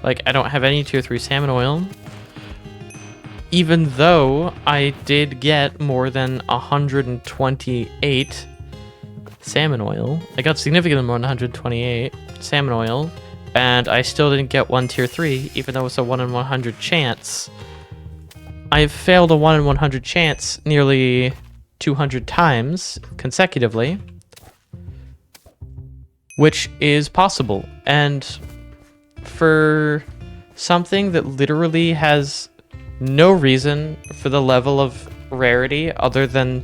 Like, I don't have any tier 3 salmon oil. Even though I did get more than 128 salmon oil. I got significantly more than 128 salmon oil, and I still didn't get 1 tier 3, even though it's a 1 in 100 chance. I've failed a 1 in 100 chance nearly 200 times consecutively, which is possible. And for something that literally has no reason for the level of rarity other than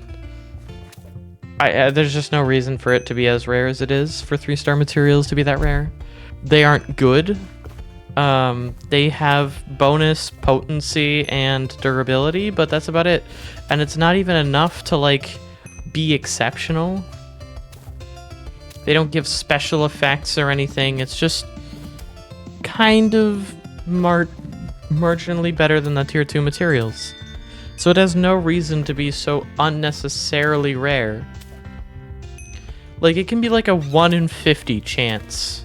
there's just no reason for it to be as rare as it is for 3-star materials to be that rare. They aren't good. They have bonus potency and durability, but that's about it. And it's not even enough to like be exceptional. They don't give special effects or anything. It's just kind of marginally better than the tier 2 materials. So it has no reason to be so unnecessarily rare. Like, it can be like a 1 in 50 chance,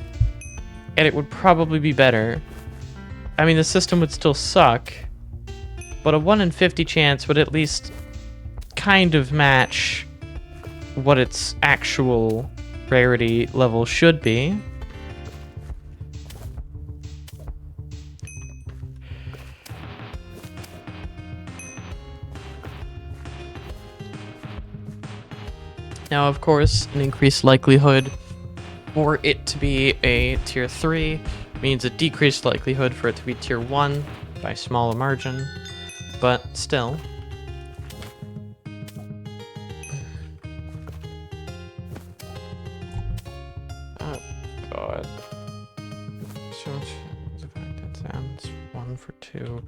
and it would probably be better. I mean, the system would still suck, but a 1 in 50 chance would at least kind of match what its actual rarity level should be. Now, of course, an increased likelihood for it to be a tier 3 means a decreased likelihood for it to be tier 1 by a smaller margin, but still. Oh, God. So much. That sounds 1 for 2.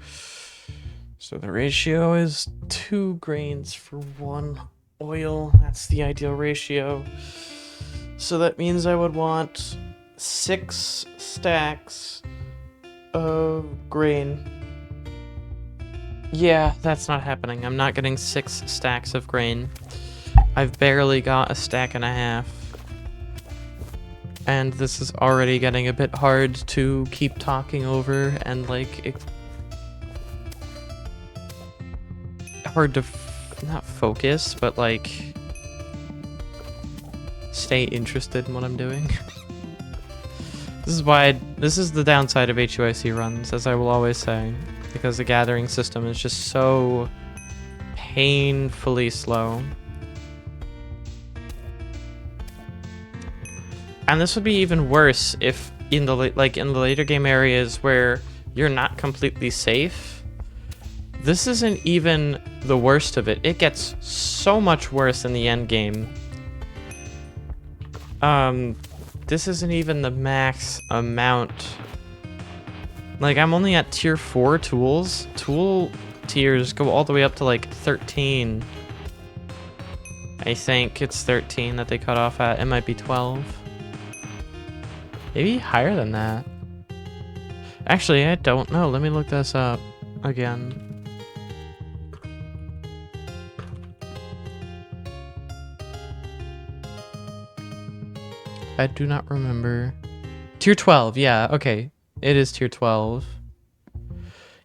So the ratio is 2 grains for 1 oil. That's the ideal ratio. So that means I would want 6 stacks of grain. Yeah, that's not happening. I'm not getting 6 stacks of grain. I've barely got a stack and a half. And this is already getting a bit hard to keep talking over and like hard to not focus, but like stay interested in what I'm doing. This is the downside of HUIC runs, as I will always say, because the gathering system is just so painfully slow. And this would be even worse if in the later game areas where you're not completely safe. This isn't even the worst of it. It gets so much worse in the end game. This isn't even the max amount. Like, I'm only at tier 4 tools. Tool tiers go all the way up to like 13. I think it's 13 that they cut off at. It might be 12. Maybe higher than that. Actually, I don't know. Let me look this up again. I do not remember. Tier 12, yeah, okay. It is tier 12.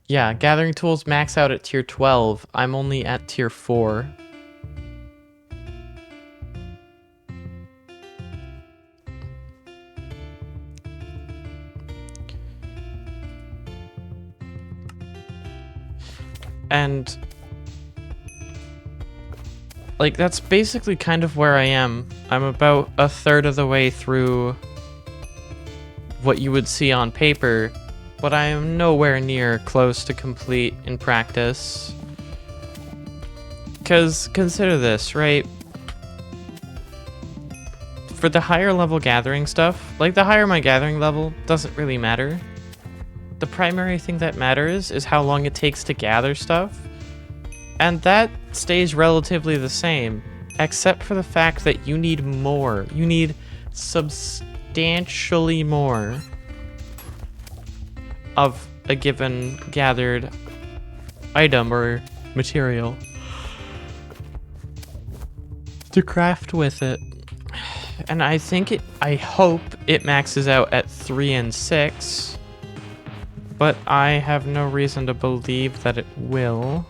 Yeah, gathering tools max out at tier 12. I'm only at tier 4. And like, that's basically kind of where I am. I'm about a third of the way through what you would see on paper, but I am nowhere near close to complete in practice. Because consider this, right? For the higher level gathering stuff, like the higher my gathering level doesn't really matter. The primary thing that matters is how long it takes to gather stuff. And that stays relatively the same, except for the fact that you need more. You need substantially more of a given gathered item or material to craft with it. And I hope it maxes out at 3 and 6, but I have no reason to believe that it will.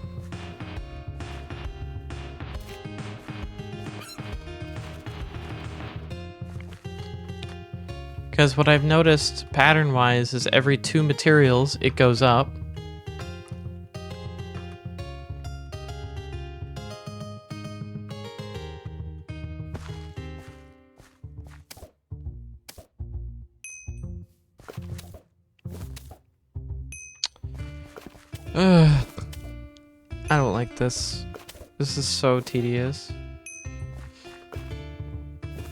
Because what I've noticed pattern-wise is every 2 materials, it goes up. Ugh. I don't like this. This is so tedious.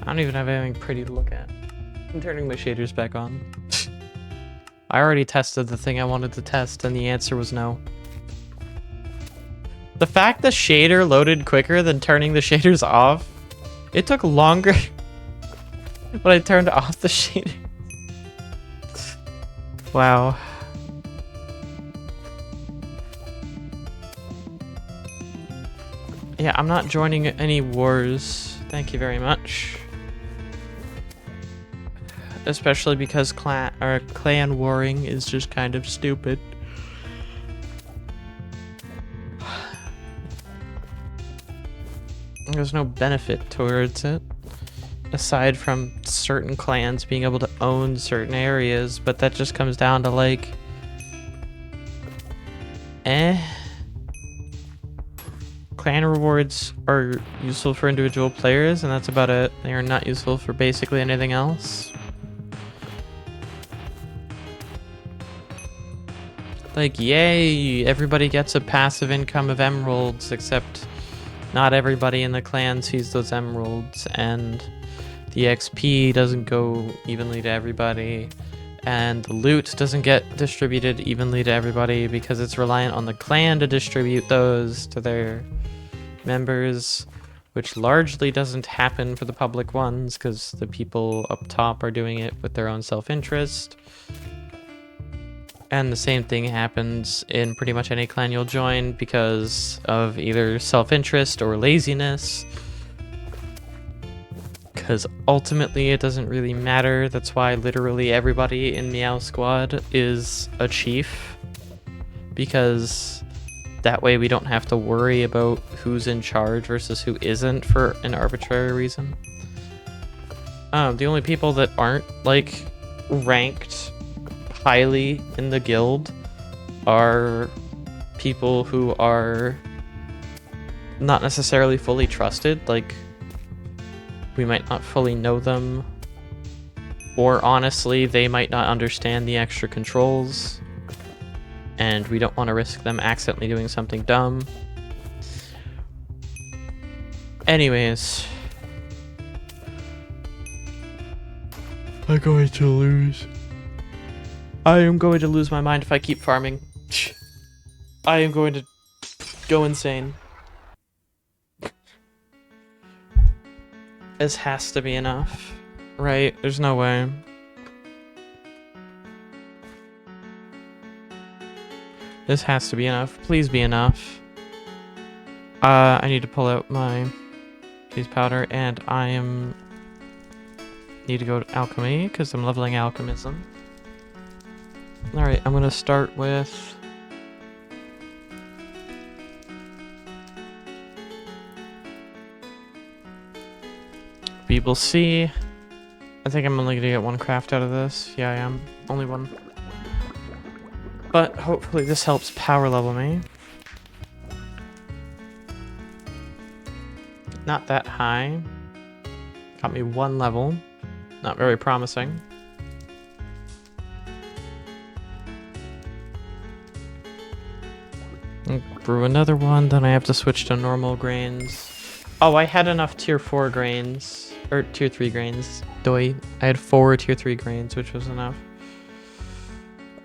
I don't even have anything pretty to look at. I'm turning my shaders back on. I already tested the thing I wanted to test, and the answer was no. The fact the shader loaded quicker than turning the shaders off, it took longer when I turned off the shader. Wow. Yeah, I'm not joining any wars. Thank you very much. Especially because clan warring is just kind of stupid. There's no benefit towards it, aside from certain clans being able to own certain areas, but that just comes down to like, Clan rewards are useful for individual players, and that's about it. They are not useful for basically anything else. Like, yay, everybody gets a passive income of emeralds, except not everybody in the clan sees those emeralds, and the XP doesn't go evenly to everybody, and the loot doesn't get distributed evenly to everybody because it's reliant on the clan to distribute those to their members, which largely doesn't happen for the public ones because the people up top are doing it with their own self-interest. And the same thing happens in pretty much any clan you'll join because of either self-interest or laziness. Because ultimately it doesn't really matter. That's why literally everybody in Meow Squad is a chief. Because that way we don't have to worry about who's in charge versus who isn't for an arbitrary reason. The only people that aren't like ranked highly in the guild are people who are not necessarily fully trusted. Like, we might not fully know them, or honestly they might not understand the extra controls and we don't want to risk them accidentally doing something dumb. Anyways, I'm going to lose. I am going to lose my mind if I keep farming. I am going to go insane. This has to be enough, right? There's no way. This has to be enough. Please be enough. I need to pull out my cheese powder, and need to go to alchemy because I'm leveling alchemism. Alright, I'm gonna start with we will see. I think I'm only gonna get one craft out of this. Yeah, I am. Only one. But hopefully this helps power level me. Not that high. Got me one level. Not very promising. Brew another one, then I have to switch to normal grains. Oh, I had enough tier 4 grains. Or tier 3 grains. Doi. I had 4 tier 3 grains, which was enough.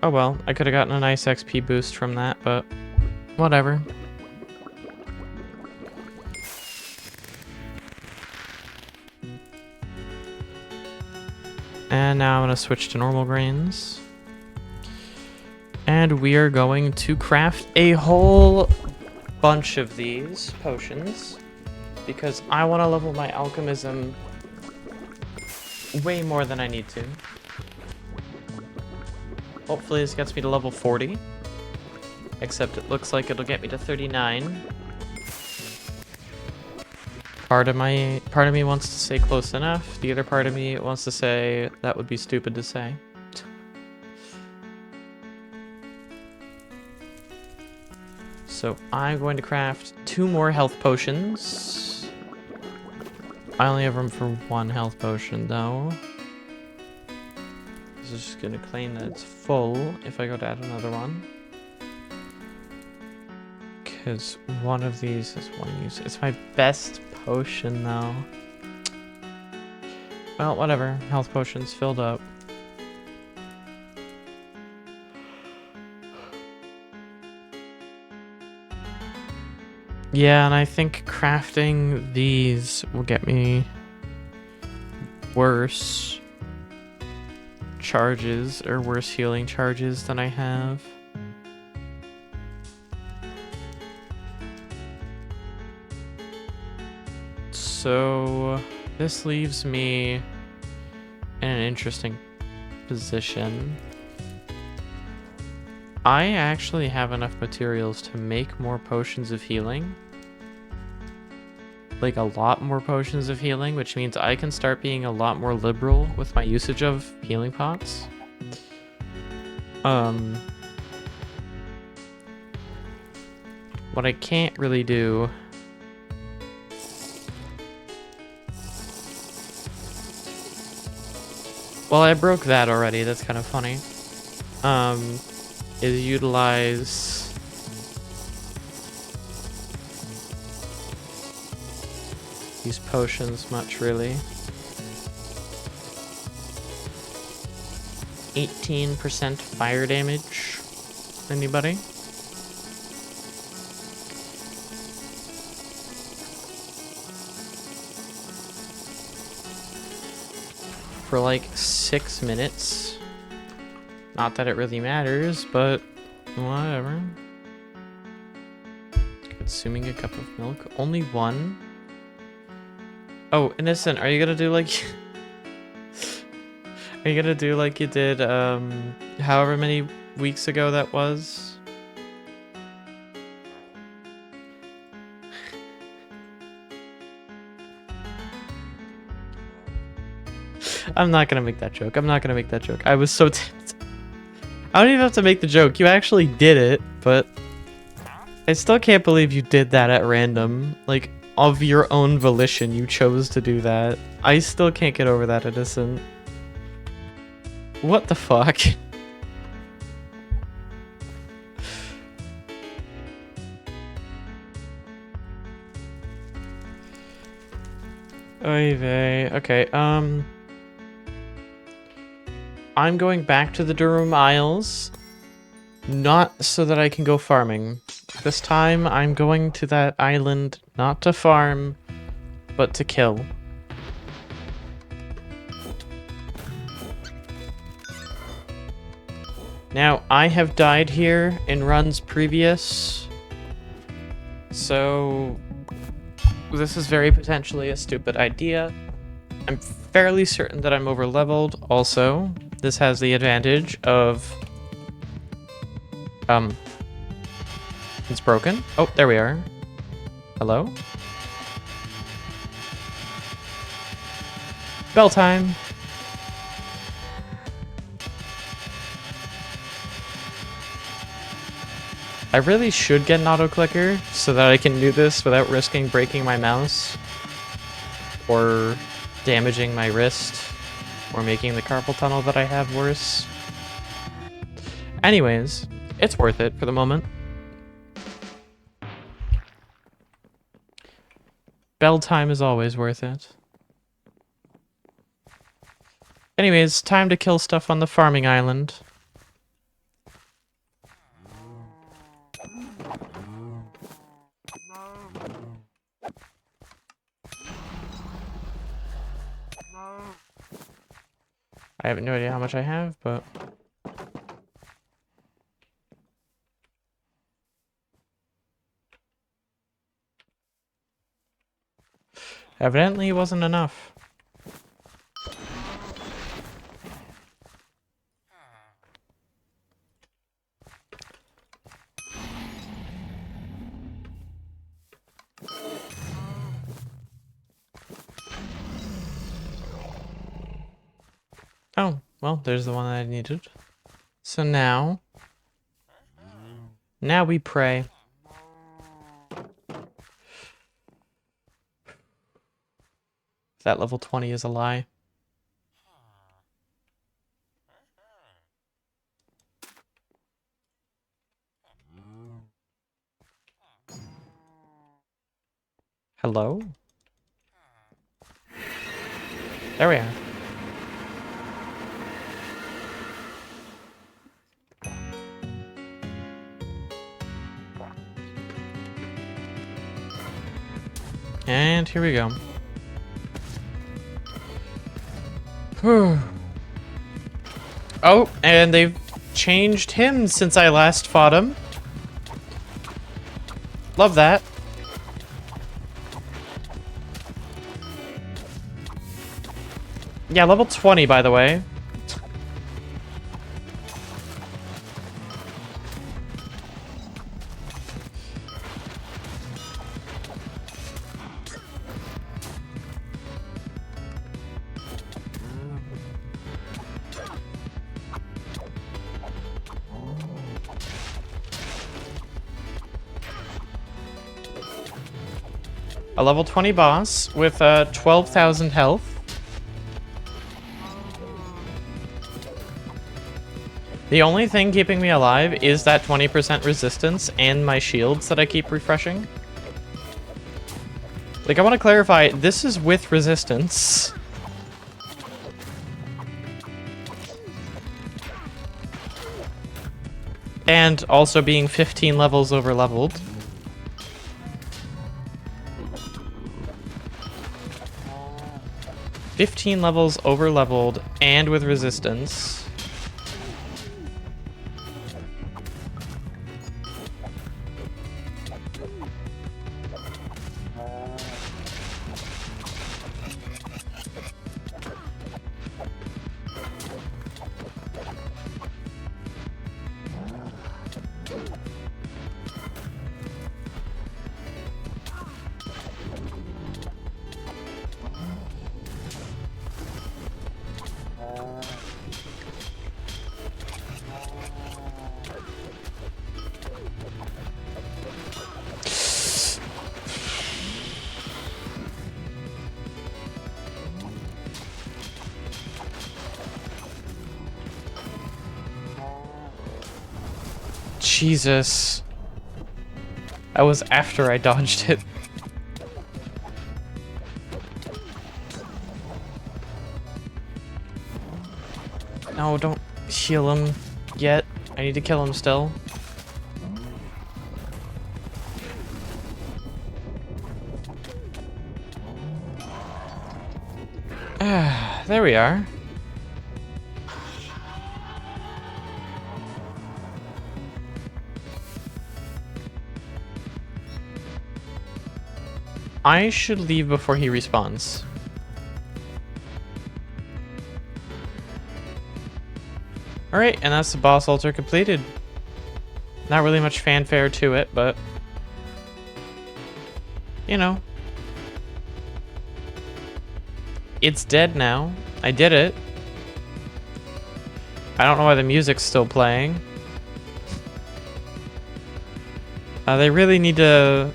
Oh well, I could have gotten a nice XP boost from that, but whatever. And now I'm going to switch to normal grains. And we are going to craft a whole bunch of these potions because I want to level my alchemism way more than I need to. Hopefully this gets me to level 40. Except it looks like it'll get me to 39. Part of me wants to say close enough. The other part of me wants to say that would be stupid to say. So I'm going to craft 2 more health potions. I only have room for 1 health potion though. This is just gonna claim that it's full if I go to add another one. Because one of these is one use. It's my best potion though. Well, whatever. Health potion's filled up. Yeah, and I think crafting these will get me worse charges or worse healing charges than I have. So this leaves me in an interesting position. I actually have enough materials to make more potions of healing. Like a lot more potions of healing, which means I can start being a lot more liberal with my usage of healing pots. What I can't really do well, I broke that already, that's kind of funny. Is utilize these potions much, really. 18% fire damage. Anybody? For like 6 minutes. Not that it really matters, but whatever. Consuming a cup of milk. Only one? Oh, Innocent, are you gonna do like... Are you gonna do like you did, however many weeks ago that was? I'm not gonna make that joke. I'm not gonna make that joke. I was so tempted. I don't even have to make the joke. You actually did it, but... I still can't believe you did that at random. Like, of your own volition, you chose to do that. I still can't get over that, Innocent. What the fuck? Oy vey. Okay, I'm going back to the Durum Isles. Not so that I can go farming. This time, I'm going to that island not to farm, but to kill. Now, I have died here in runs previous, so this is very potentially a stupid idea. I'm fairly certain that I'm over-leveled. Also, this has the advantage of... It's broken. Oh, there we are. Hello? Bell time! I really should get an auto-clicker so that I can do this without risking breaking my mouse or damaging my wrist or making the carpal tunnel that I have worse. Anyways, it's worth it for the moment. Bell time is always worth it. Anyways, time to kill stuff on the farming island. I have no idea how much I have, but... Evidently it wasn't enough. Oh, well, there's the one that I needed. So now we pray. That level 20 is a lie. Hello? There we are. And here we go. Whew. Oh, and they've changed him since I last fought him. Love that. Yeah, level 20, by the way. A level 20 boss with 12,000 health. The only thing keeping me alive is that 20% resistance and my shields that I keep refreshing. Like, I want to clarify, this is with resistance. And also being 15 levels over leveled. "15 levels over leveled and with resistance." Jesus. That was after I dodged it. No, don't heal him yet. I need to kill him still. Ah, there we are. I should leave before he respawns. Alright, and that's the boss altar completed. Not really much fanfare to it, but... you know. It's dead now. I did it. I don't know why the music's still playing. They really need to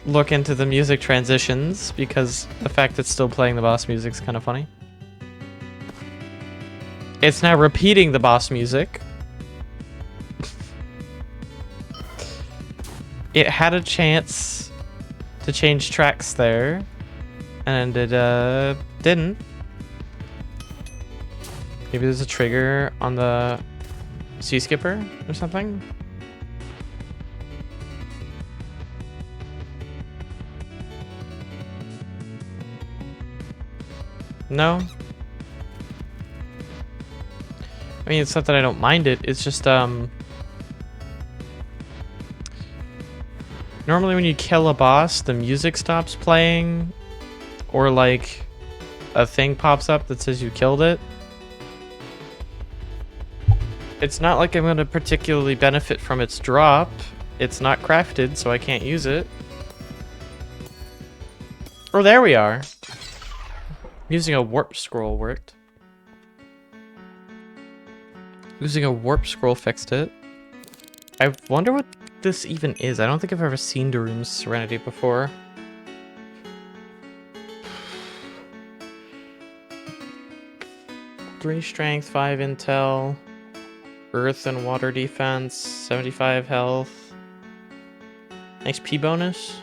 look into the music transitions, because the fact that it's still playing the boss music's kind of funny. It's now repeating the boss music. It had a chance to change tracks there, and it didn't. Maybe there's a trigger on the sea skipper or something. No? I mean, it's not that I don't mind it, it's just, normally when you kill a boss, the music stops playing, or like, a thing pops up that says you killed it. It's not like I'm gonna particularly benefit from its drop. It's not crafted, so I can't use it. Oh, there we are. Using a warp scroll worked. Using a warp scroll fixed it. I wonder what this even is. I don't think I've ever seen Darum's Serenity before. Three strength, 5 intel, earth and water defense, 75 health, XP bonus.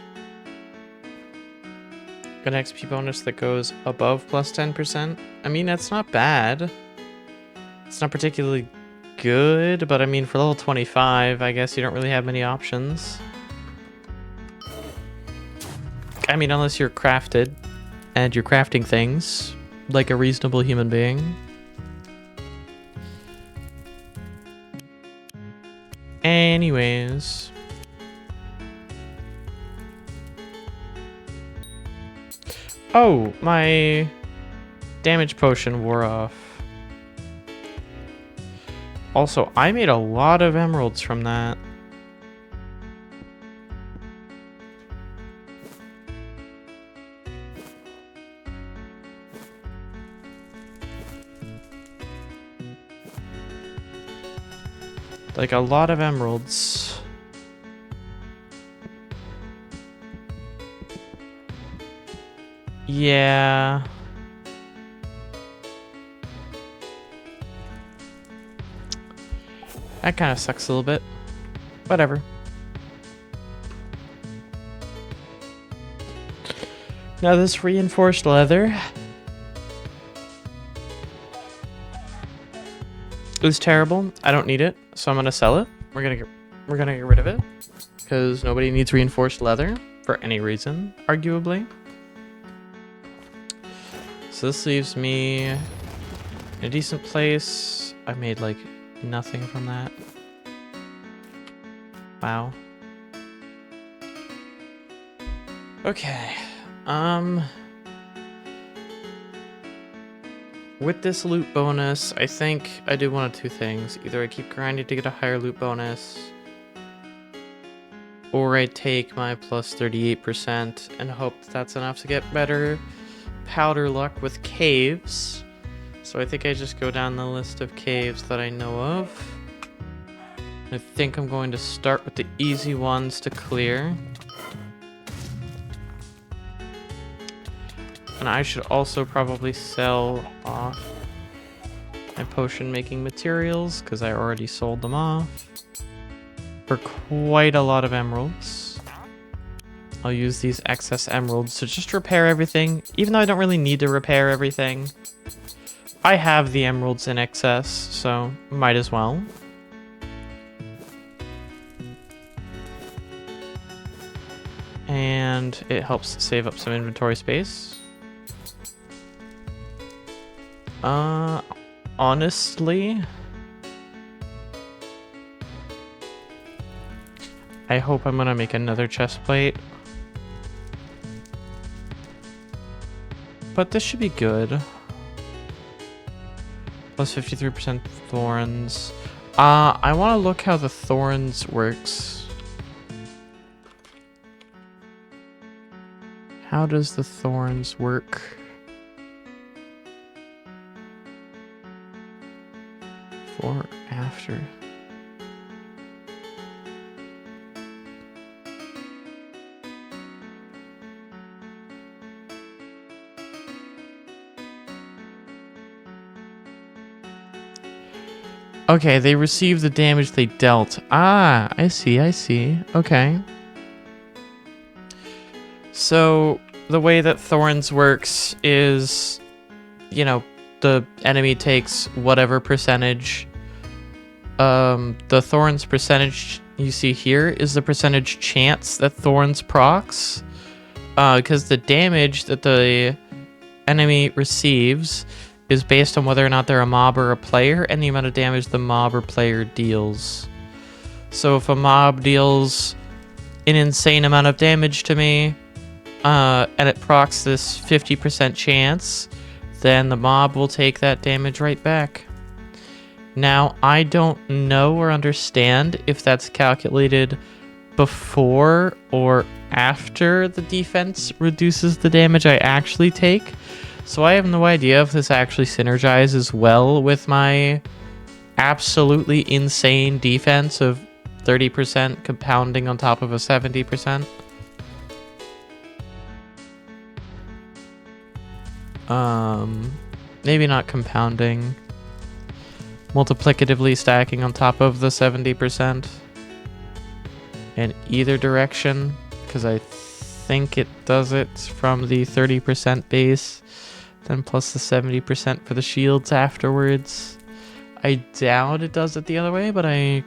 An XP bonus that goes above plus 10%. I mean, that's not bad. It's not particularly good, but I mean, for level 25, I guess you don't really have many options. I mean, unless you're crafted, and you're crafting things like a reasonable human being. Anyways. Oh, my damage potion wore off. Also, I made a lot of emeralds from that. Like a lot of emeralds. Yeah. That kind of sucks a little bit. Whatever. Now this reinforced leather is terrible. I don't need it, so I'm gonna sell it. we're gonna get rid of it because nobody needs reinforced leather for any reason, arguably. So this leaves me in a decent place. I made like nothing from that. Wow. Okay. With this loot bonus, I think I do one of two things. Either I keep grinding to get a higher loot bonus, or I take my plus 38% and hope that's enough to get better powder luck with caves. So I think I just go down the list of caves that I know of. I think I'm going to start with the easy ones to clear. And I should also probably sell off my potion making materials because I already sold them off for quite a lot of emeralds. I'll use these excess emeralds to just repair everything, even though I don't really need to repair everything. I have the emeralds in excess, so might as well. And it helps save up some inventory space. Honestly, I hope I'm gonna make another chest plate. But this should be good. Plus 53% thorns. I want to look how the thorns works. How does the thorns work? Before, after. Okay, they receive the damage they dealt. Ah, I see, I see. Okay. So, the way that Thorns works is, you know, the enemy takes whatever percentage. The Thorns percentage you see here is the percentage chance that Thorns procs. Because the damage that the enemy receives is based on whether or not they're a mob or a player, and the amount of damage the mob or player deals. So if a mob deals an insane amount of damage to me, and it procs this 50% chance, then the mob will take that damage right back. Now, I don't know or understand if that's calculated before or after the defense reduces the damage I actually take. So I have no idea if this actually synergizes well with my absolutely insane defense of 30% compounding on top of a 70%. Maybe not compounding. Multiplicatively stacking on top of the 70% in either direction, because I think it does it from the 30% base, then plus the 70% for the shields afterwards. I doubt it does it the other way, but I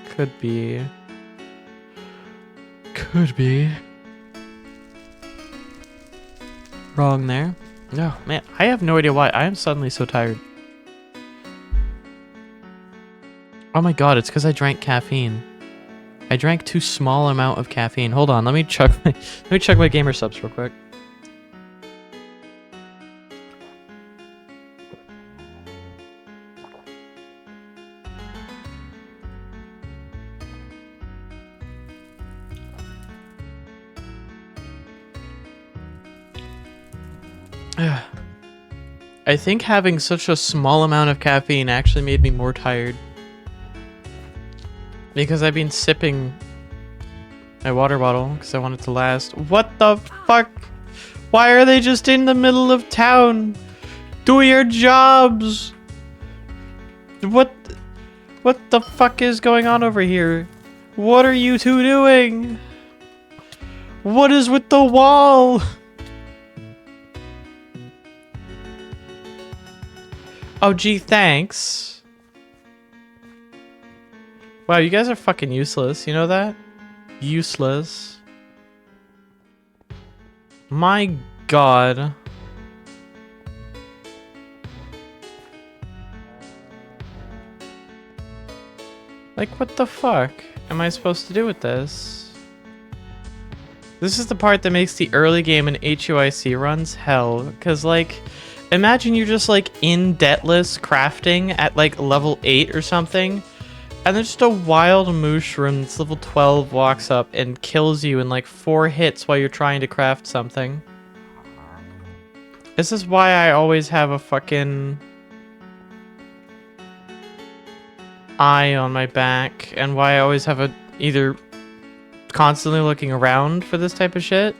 could be wrong there. No, man, I have no idea why I am suddenly so tired. Oh my god, it's because I drank caffeine. I drank too small amount of caffeine. Hold on, let me check my gamer subs real quick. I think having such a small amount of caffeine actually made me more tired. Because I've been sipping my water bottle because I want it to last. What the fuck? Why are they just in the middle of town? Do your jobs! What the fuck is going on over here? What are you two doing? What is with the wall? Oh, gee, thanks. Wow, you guys are fucking useless. You know that? Useless. My god. Like, what the fuck am I supposed to do with this? This is the part that makes the early game in HUIC runs hell. Because, like, imagine you're just, like, in Debtless crafting at, like, level 8 or something. And then just a wild mushroom that's level 12 walks up and kills you in, like, 4 hits while you're trying to craft something. This is why I always have a fucking eye on my back, and why I always have a either constantly looking around for this type of shit,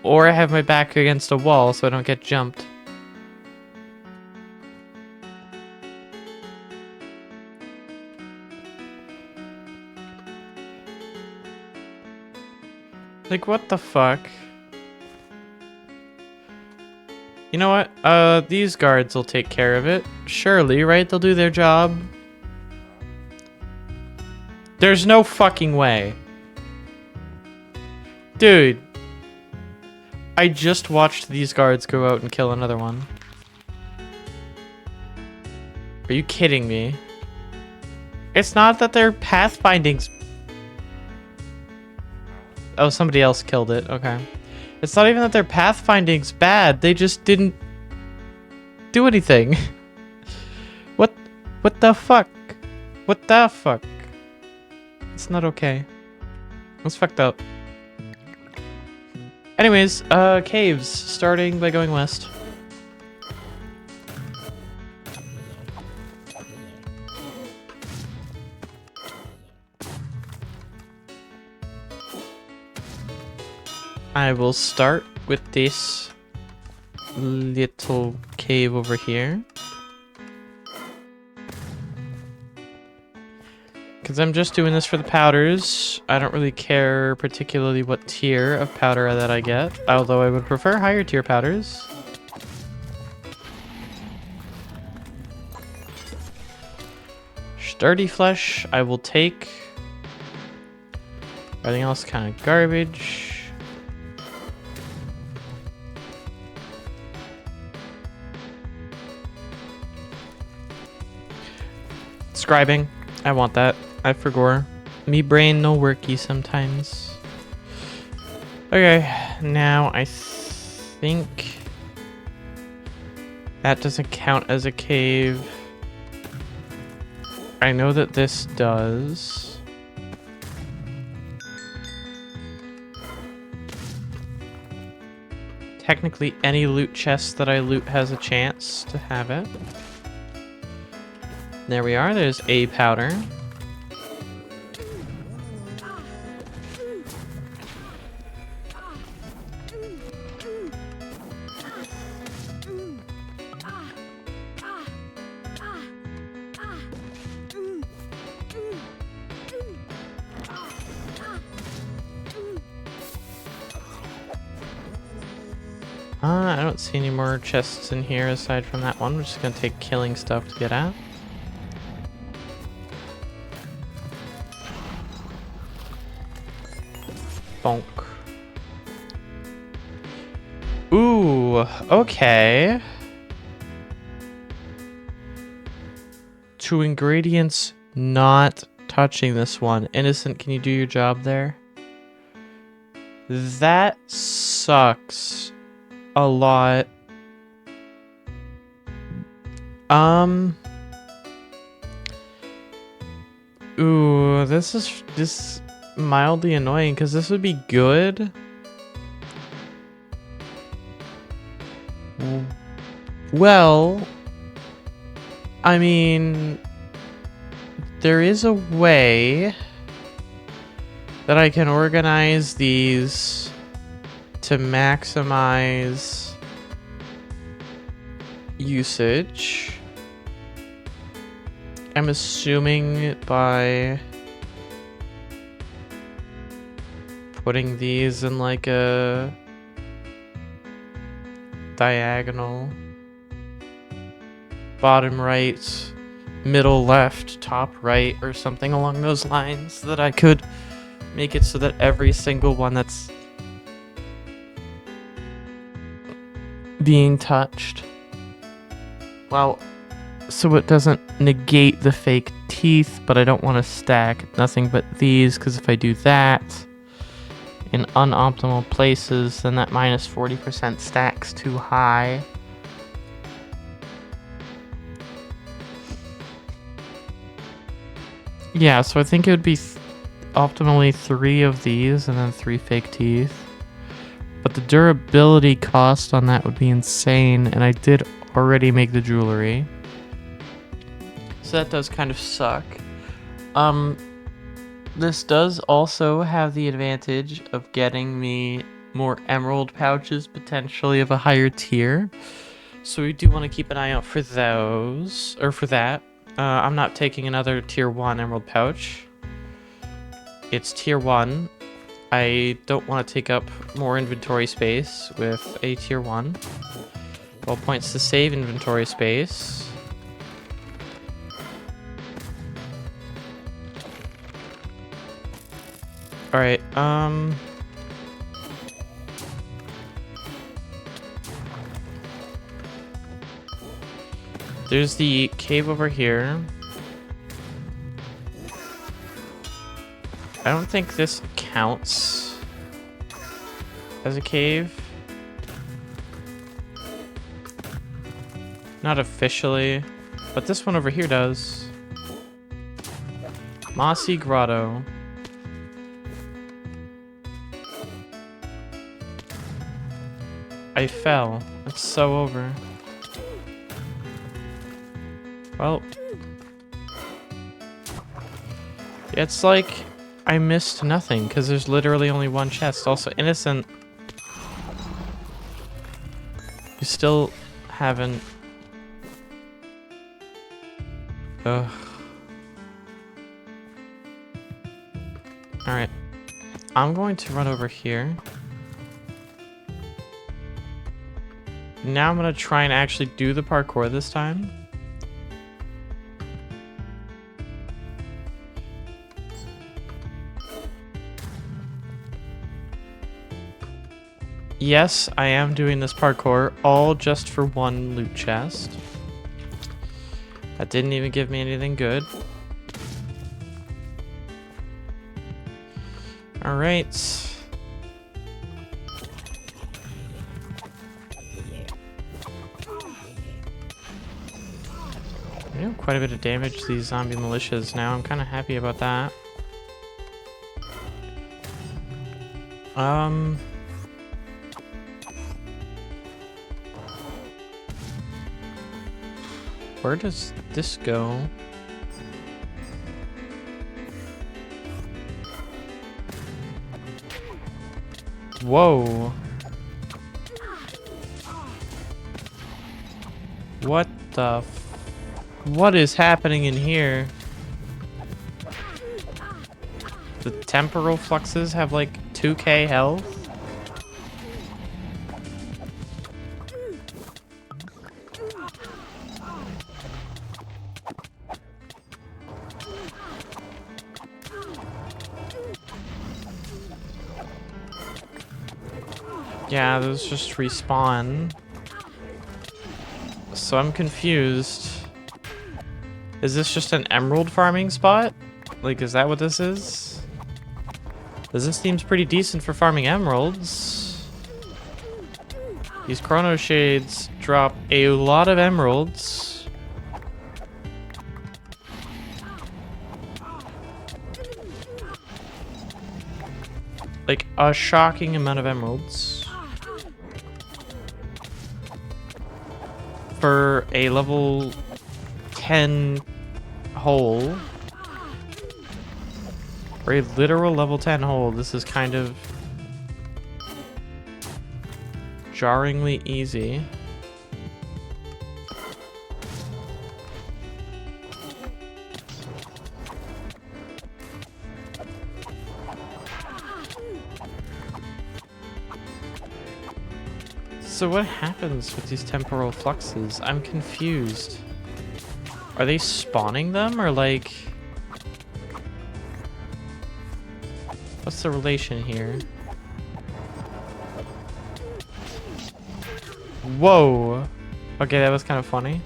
or I have my back against a wall so I don't get jumped. Like, what the fuck? You know what? These guards will take care of it. Surely, right? They'll do their job. There's no fucking way. Dude. I just watched these guards go out and kill another one. Are you kidding me? It's not that their pathfinding's... Oh, somebody else killed it. Okay. It's not even that their pathfinding's bad. They just didn't do anything. What the fuck? What the fuck? It's not okay. It's fucked up. Anyways, caves, starting by going west. I will start with this little cave over here. Because I'm just doing this for the powders. I don't really care particularly what tier of powder that I get, although I would prefer higher tier powders. Sturdy flesh, I will take. Everything else kind of garbage. Scribing, I want that. I forgot. Me brain no worky sometimes. Okay, now I think that doesn't count as a cave. I know that this does. Technically, any loot chest that I loot has a chance to have it. There we are. There's a powder. I don't see any more chests in here aside from that one. We're just gonna take killing stuff to get out. Bonk. Ooh, okay. 2 ingredients not touching this one. Innocent, can you do your job there? That sucks a lot. Ooh, this is just mildly annoying because this would be good. Well, I mean, there is a way that I can organize these to maximize usage. I'm assuming by putting these in like a diagonal. Bottom right, middle left, top right, or something along those lines that I could make it so that every single one that's being touched, well, so it doesn't negate the fake teeth, but I don't want to stack nothing but these, because if I do that in unoptimal places, then that minus 40% stacks too high. Yeah, so I think it would be optimally 3 of these and then 3 fake teeth. But the durability cost on that would be insane, and I did already make the jewelry. So that does kind of suck. This does also have the advantage of getting me more emerald pouches, potentially of a higher tier. So we do want to keep an eye out for those, or for that. I'm not taking another tier 1 emerald pouch. It's tier 1. I don't want to take up more inventory space with a tier 1. 12 points to save inventory space. Alright, there's the cave over here. I don't think this counts as a cave. Not officially, but this one over here does. Mossy Grotto. I fell. It's so over. Well, it's like I missed nothing because there's literally only one chest. Also, innocent. You still haven't. Ugh. Alright. I'm going to run over here. Now I'm going to try and actually do the parkour this time. Yes, I am doing this parkour, all just for one loot chest. That didn't even give me anything good. Alright. I do quite a bit of damage to these zombie militias now. I'm kind of happy about that. Where does this go? Whoa. What the what is happening in here? The temporal fluxes have like 2k health? Yeah, those just respawn. So I'm confused. Is this just an emerald farming spot? Like, is that what this is? Because this seems pretty decent for farming emeralds. These chrono shades drop a lot of emeralds. Like, a shocking amount of emeralds. For a level 10 hole. For a literal level 10 hole, this is kind of jarringly easy. So what happens with these temporal fluxes? I'm confused. Are they spawning them or like... What's the relation here? Whoa! Okay, that was kind of funny.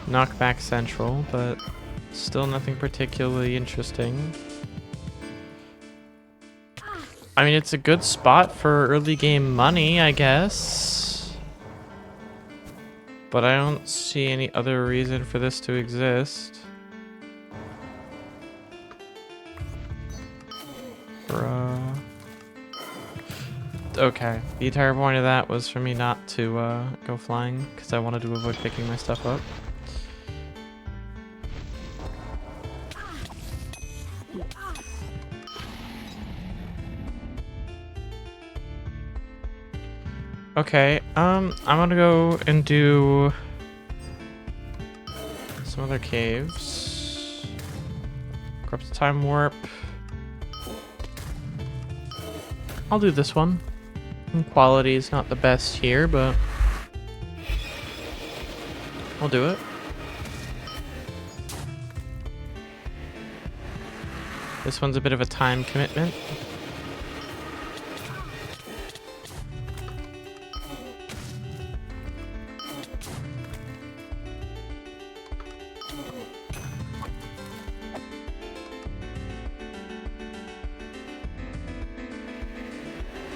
Knockback central, but still nothing particularly interesting. I mean, it's a good spot for early game money, I guess. But I don't see any other reason for this to exist. Bruh. Okay, the entire point of that was for me not to go flying, because I wanted to avoid picking my stuff up. Okay, I'm gonna go and do some other caves. Corrupt time warp. I'll do this one. Quality is not the best here, but I'll do it. This one's a bit of a time commitment.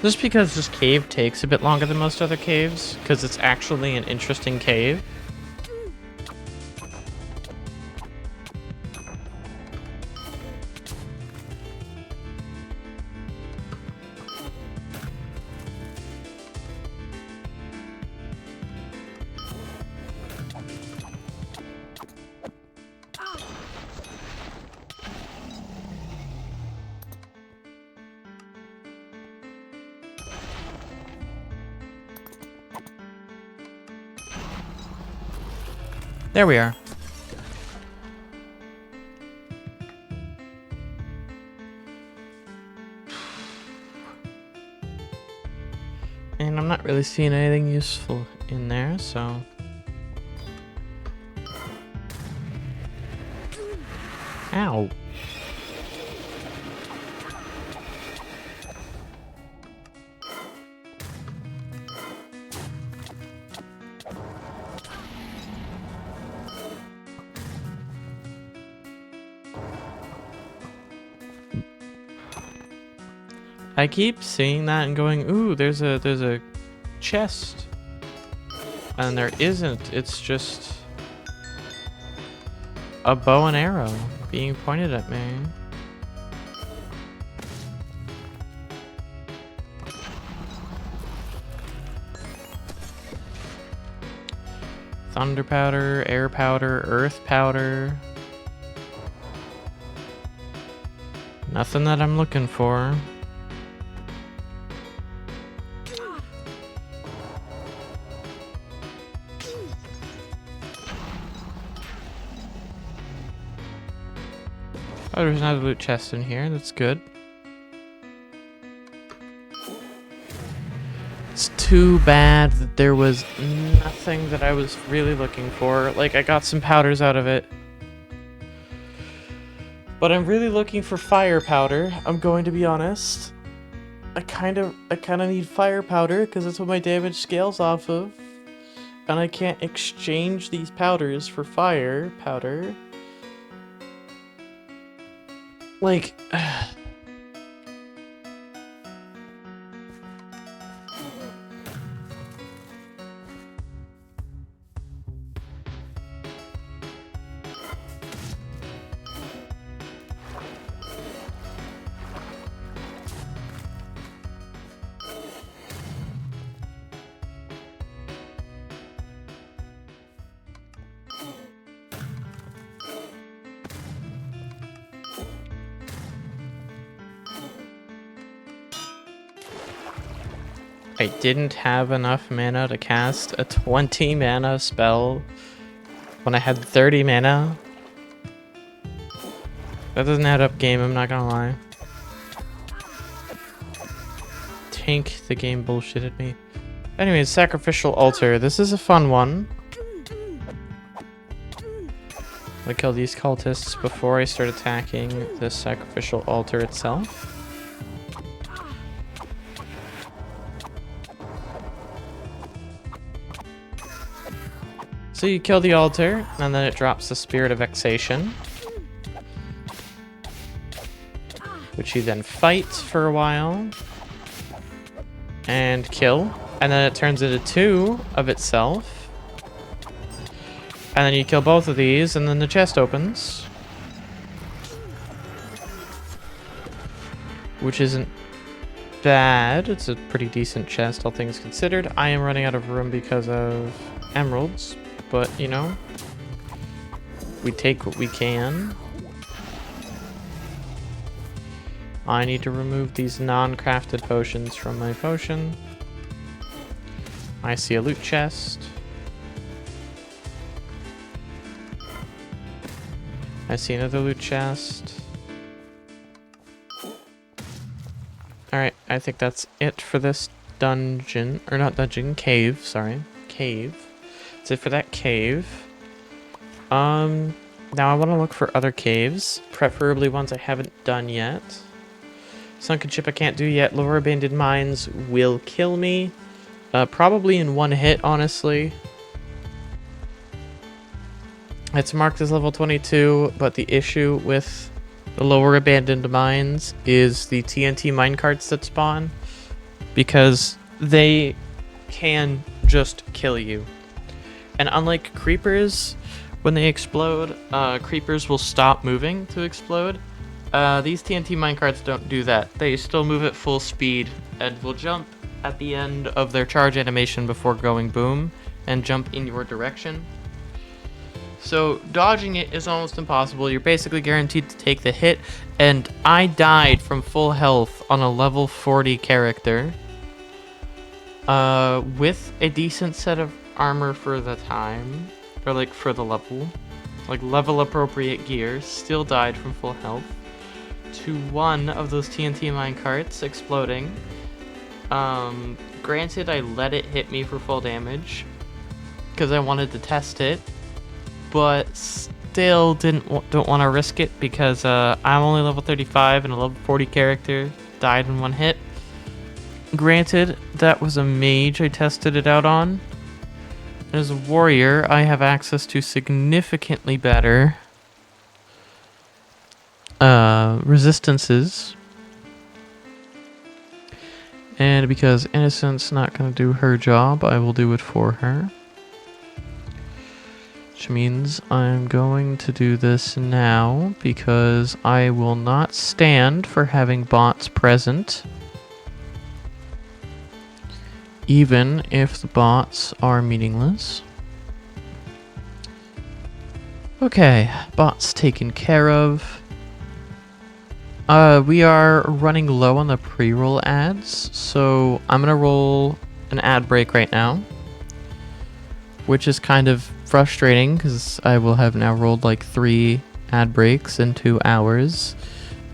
Just because this cave takes a bit longer than most other caves, because it's actually an interesting cave. There we are. And I'm not really seeing anything useful in there, so... Ow. I keep seeing that and going, ooh, there's a chest. And there isn't. It's just a bow and arrow being pointed at me. Thunder powder, air powder, earth powder. Nothing that I'm looking for. Oh, there's another loot chest in here. That's good. It's too bad that there was nothing that I was really looking for. Like, I got some powders out of it. But I'm really looking for fire powder. I'm going to be honest. I kind of need fire powder because that's what my damage scales off of. And I can't exchange these powders for fire powder. Like, I didn't have enough mana to cast a 20 mana spell when I had 30 mana. That doesn't add up, game, I'm not gonna lie. Tank the game bullshitted me. Anyways, Sacrificial Altar. This is a fun one. I'm gonna kill these cultists before I start attacking the sacrificial altar itself. So you kill the altar, and then it drops the Spirit of Vexation, which you then fight for a while and kill, and then it turns into 2 of itself, and then you kill both of these, and then the chest opens, which isn't bad. It's a pretty decent chest, all things considered. I am running out of room because of emeralds, but you know, we take what we can. I need to remove these non-crafted potions from my potion. I see a loot chest. I see another loot chest. Alright, I think that's it for this dungeon. Or not dungeon, cave, sorry. Cave. That's it for that cave. Now I want to look for other caves. Preferably ones I haven't done yet. Sunken ship I can't do yet. Lower abandoned mines will kill me. Probably in one hit, honestly. It's marked as level 22, but the issue with the lower abandoned mines is the TNT minecarts that spawn, because they can just kill you. And unlike creepers, when they explode, creepers will stop moving to explode. These TNT minecarts don't do that. They still move at full speed and will jump at the end of their charge animation before going boom and jump in your direction. So dodging it is almost impossible. You're basically guaranteed to take the hit, and I died from full health on a level 40 character with a decent set of armor for the time, or like for the level, like level appropriate gear. Still died from full health to one of those TNT minecarts exploding. Granted, I let it hit me for full damage because I wanted to test it, but still don't want to risk it because I'm only level 35 and a level 40 character died in one hit. Granted, that was a mage I tested it out on. As a warrior, I have access to significantly better resistances. And because Innocent's not going to do her job, I will do it for her. Which means I'm going to do this now because I will not stand for having bots present, even if the bots are meaningless. Okay, bots taken care of. We are running low on the pre-roll ads, so I'm gonna roll an ad break right now, which is kind of frustrating because I will have now rolled like 3 ad breaks in 2 hours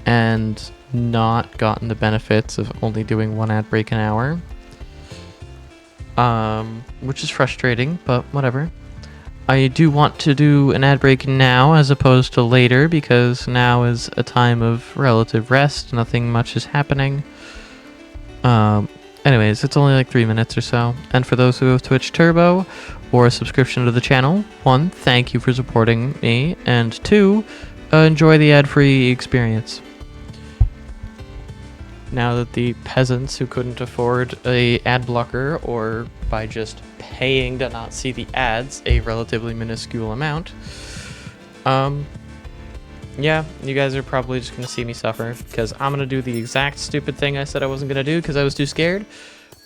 and not gotten the benefits of only doing 1 ad break an hour. Which is frustrating, but whatever. I do want to do an ad break now as opposed to later because now is a time of relative rest. Nothing much is happening. Anyways, it's only like 3 minutes or so. And for those who have Twitch Turbo or a subscription to the channel, 1, thank you for supporting me, and 2, enjoy the ad-free experience. Now that the peasants who couldn't afford a ad blocker, or by just paying to not see the ads, a relatively minuscule amount, yeah, you guys are probably just gonna see me suffer because I'm gonna do the exact stupid thing I said I wasn't gonna do because I was too scared.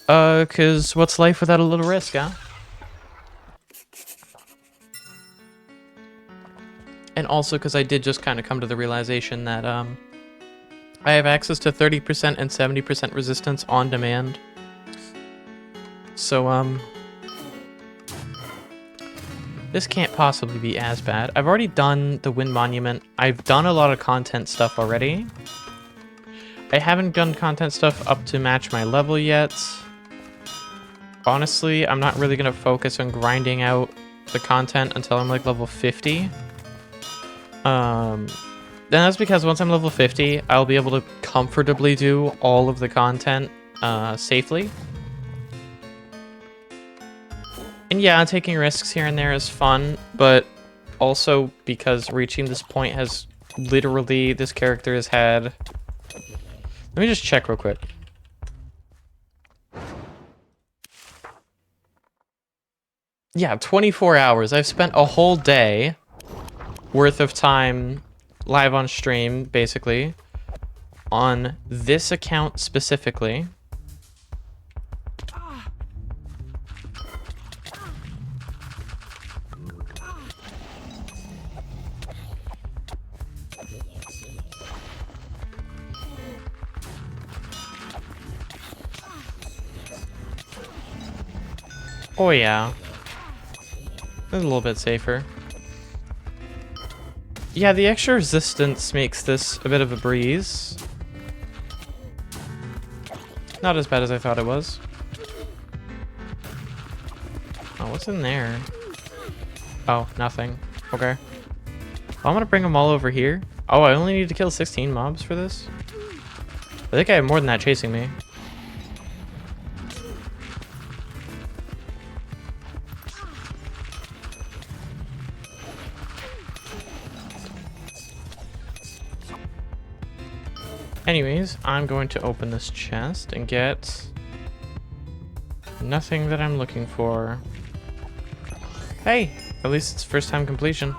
Cause what's life without a little risk, huh? And also because I did just kind of come to the realization that I have access to 30% and 70% resistance on demand. So, this can't possibly be as bad. I've already done the Wind Monument. I've done a lot of content stuff already. I haven't done content stuff up to match my level yet. Honestly, I'm not really going to focus on grinding out the content until I'm like level 50. And that's because once I'm level 50, I'll be able to comfortably do all of the content safely. And yeah, taking risks here and there is fun, but also because reaching this point has literally, this character has had... Let me just check real quick. Yeah, 24 hours. I've spent a whole day worth of time live on stream, basically, on this account specifically. Oh yeah. It's a little bit safer. Yeah, the extra resistance makes this a bit of a breeze. Not as bad as I thought it was. Oh, what's in there? Oh, nothing. Okay. Well, I'm gonna bring them all over here. Oh, I only need to kill 16 mobs for this? I think I have more than that chasing me. Anyways, I'm going to open this chest and get nothing that I'm looking for. Hey, at least it's first time completion.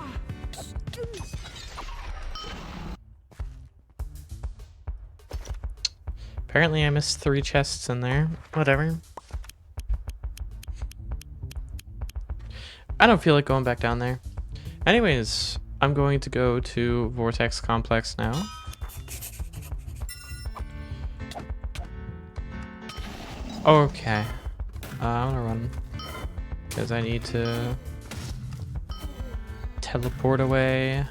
Apparently I missed 3 chests in there. Whatever. I don't feel like going back down there. Anyways, I'm going to go to Vortex Complex now. Okay. I'm gonna run. Because I need to teleport away.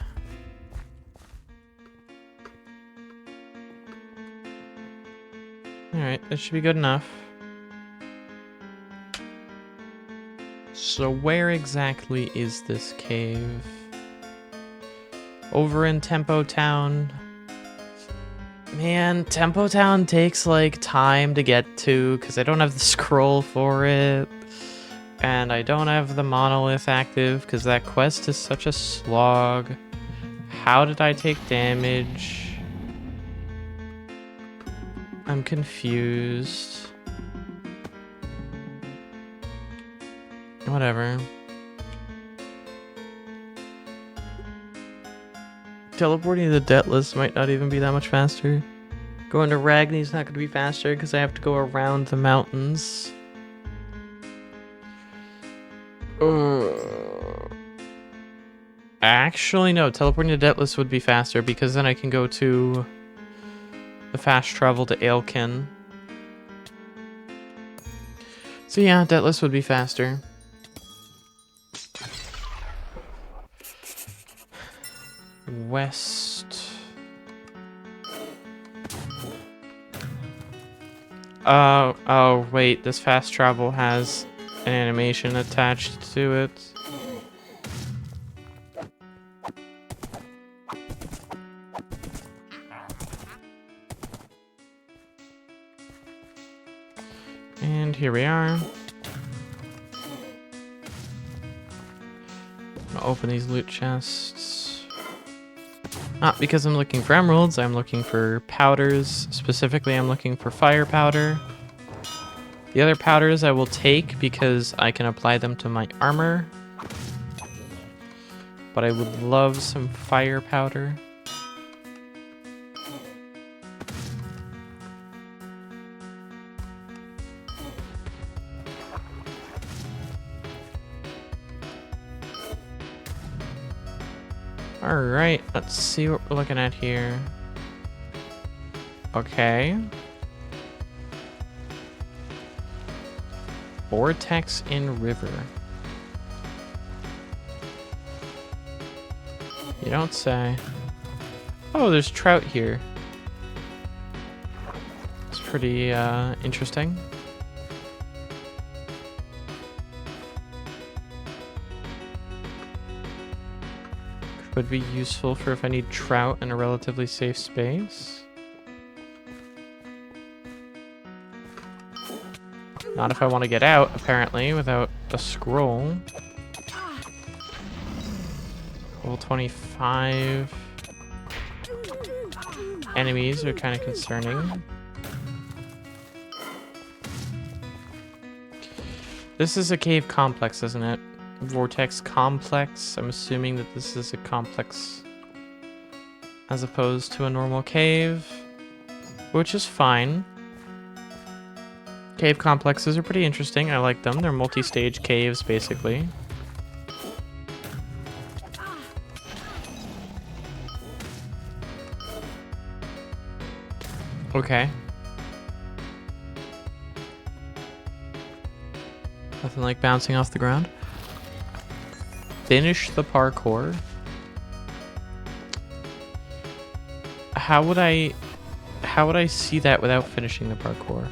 Alright, this should be good enough. So where exactly is this cave? Over in Tempo Town. Man, Tempo Town takes like time to get to because I don't have the scroll for it. And I don't have the monolith active because that quest is such a slog. How did I take damage? I'm confused. Whatever. Teleporting to the Deathless might not even be that much faster. Going to Ragni's not going to be faster because I have to go around the mountains. Actually, no. Teleporting to Deathless would be faster because then I can go to the fast travel to Aelkin. So yeah, Deathless would be faster. West. Oh, wait, this fast travel has an animation attached to it. And here we are. I'll open these loot chests. Not because I'm looking for emeralds, I'm looking for powders. Specifically, I'm looking for fire powder. The other powders I will take because I can apply them to my armor. But I would love some fire powder. Alright, let's see what we're looking at here. Okay. Vortex in river. You don't say. Oh, there's trout here. It's pretty interesting. could be useful for if I need trout in a relatively safe space. Not if I want to get out, apparently, without a scroll. Level 25. Enemies are kind of concerning. This is a cave complex, isn't it? Vortex complex. I'm assuming that this is a complex as opposed to a normal cave, which is fine. Cave complexes are pretty interesting. I like them. They're multi-stage caves, basically. Okay. Nothing like bouncing off the ground. Finish the parkour. How would I see that without finishing the parkour?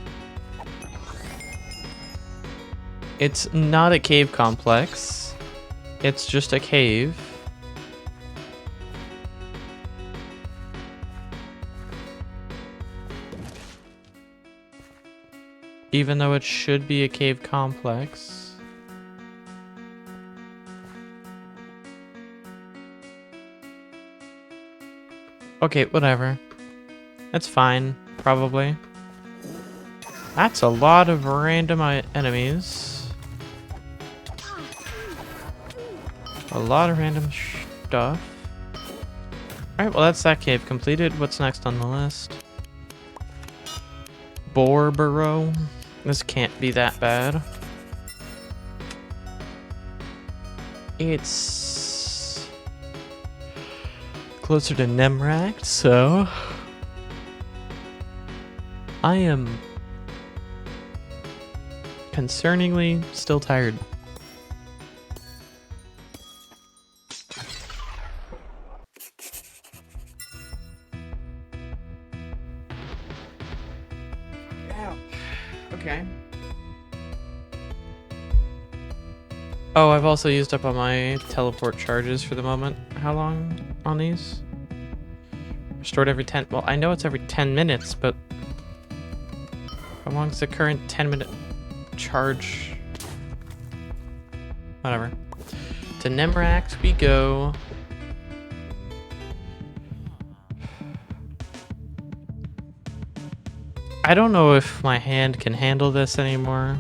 It's not a cave complex. It's just a cave. Even though it should be a cave complex. Okay, whatever. That's fine, probably. That's a lot of random enemies. A lot of random stuff. Alright, well that's that cave completed. What's next on the list? Boar burrow. This can't be that bad. It's closer to Nemract, so I am concerningly still tired. Okay. Oh, I've also used up all my teleport charges for the moment. How long on these? Restored every 10... Well, I know it's every 10 minutes, but... How long is the current 10-minute charge? Whatever. To Nemract we go. I don't know if my hand can handle this anymore.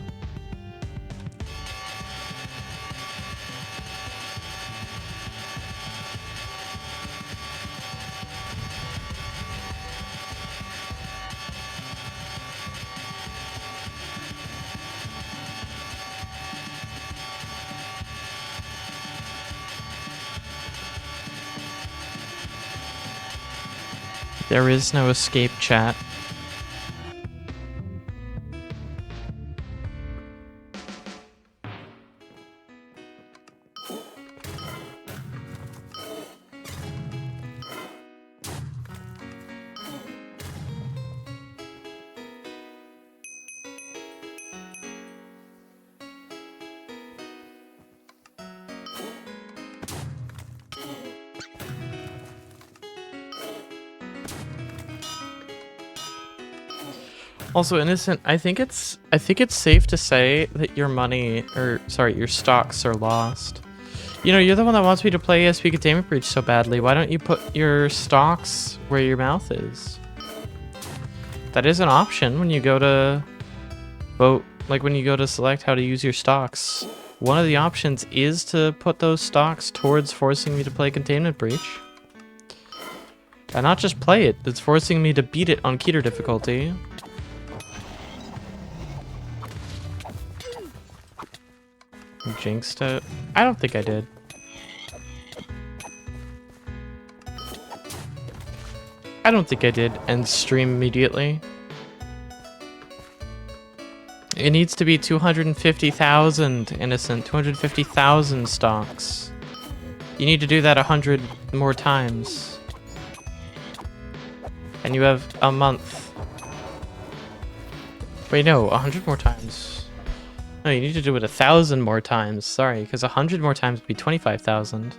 There is no escape, chat. Also, Innocent, I think it's safe to say that your money, or sorry, your stocks are lost. You know, you're the one that wants me to play ESP Containment Breach so badly. Why don't you put your stocks where your mouth is? That is an option when you go to vote, like when you go to select how to use your stocks. One of the options is to put those stocks towards forcing me to play Containment Breach. And not just play it, it's forcing me to beat it on Keter difficulty. Jinxed it? I don't think I did. I don't think I did. End stream immediately. It needs to be 250,000, Innocent. 250,000 stocks. You need to do that 100 more times. And you have a month. Wait, no, 100 more times. No, you need to do it 1,000 more times. Sorry, because 100 more times would be 25,000.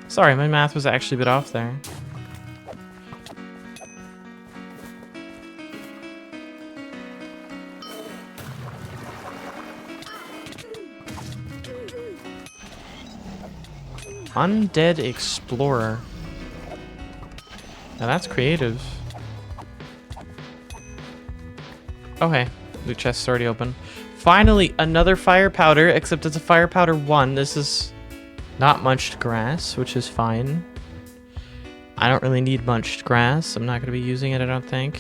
Sorry, my math was actually a bit off there. Undead Explorer. Now that's creative. Oh hey, loot chest's already open. Finally, another fire powder, except it's a fire powder 1. This is not munched grass, which is fine. I don't really need munched grass. I'm not going to be using it, I don't think.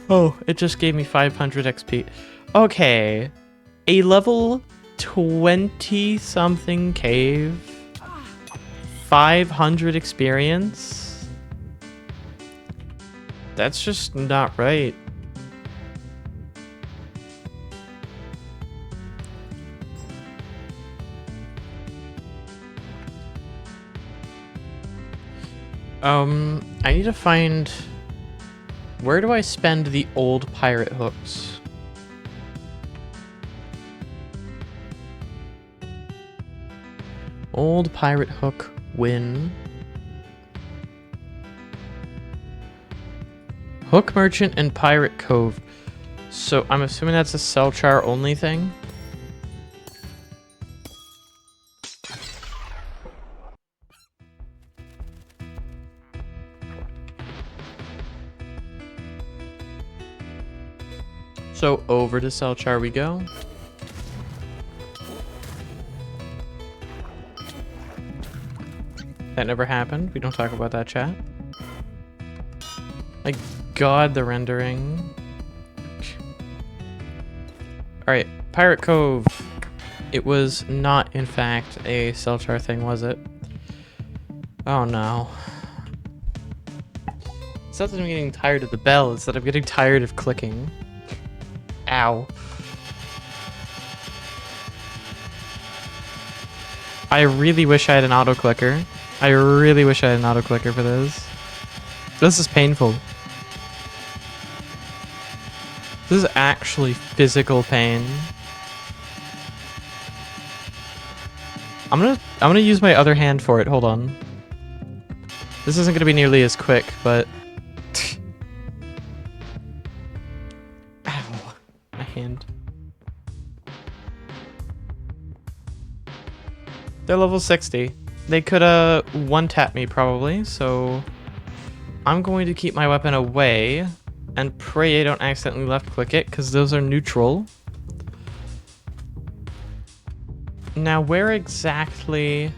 Oh, it just gave me 500 XP. Okay. A level 20-something cave. 500 experience? That's just not right. I need to find... Where do I spend the old pirate hooks? Old pirate hook win. Hook merchant and pirate cove. So I'm assuming that's a sell char only thing. So over to sell char we go. That never happened. We don't talk about that, chat. My god, the rendering. Alright, Pirate Cove. It was not, in fact, a sell char thing, was it? Oh no. It's not that I'm getting tired of the bell, it's that I'm getting tired of clicking. Ow. I really wish I had an auto clicker. I really wish I had an auto clicker for this. This is painful. This is actually physical pain. I'm gonna use my other hand for it. Hold on. This isn't gonna be nearly as quick, but ow, my hand. They're level 60. They could one-tap me probably, so I'm going to keep my weapon away and pray I don't accidentally left-click it, because those are neutral. Now, where exactly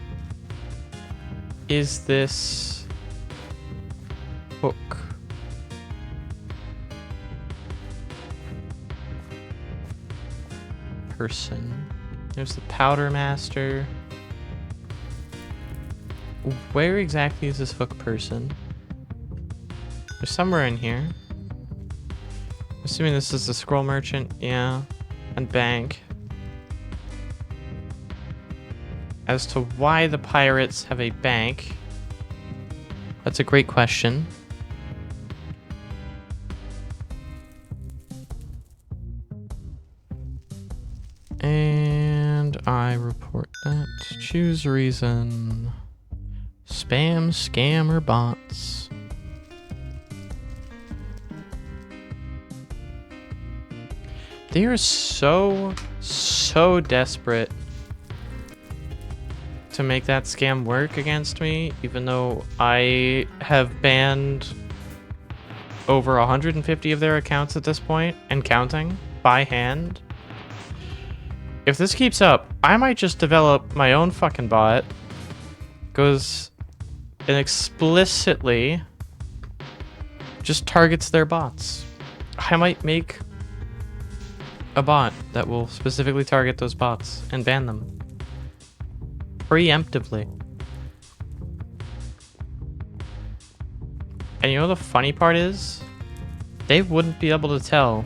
is this hook? Person. There's the Powder Master. Where exactly is this hook person? There's somewhere in here. Assuming this is the scroll merchant, yeah. And bank. As to why the pirates have a bank, that's a great question. And I report that. Choose reason. Spam, scam, or bots. They are so desperate to make that scam work against me, even though I have banned over 150 of their accounts at this point, and counting, by hand. If this keeps up, I might just develop my own fucking bot. Goes and explicitly just targets their bots. I might make a bot that will specifically target those bots and ban them. Preemptively. And you know the funny part is? They wouldn't be able to tell.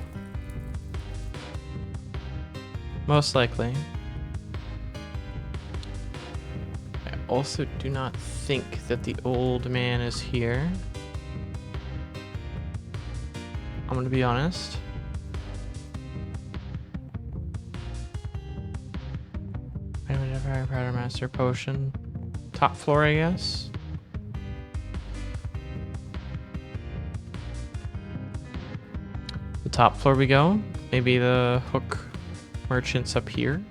Most likely. also do not think that the old man is here. I'm gonna be honest. I would have a Powder Master Potion. Top floor, I guess. The top floor we go. Maybe the hook merchant's up here.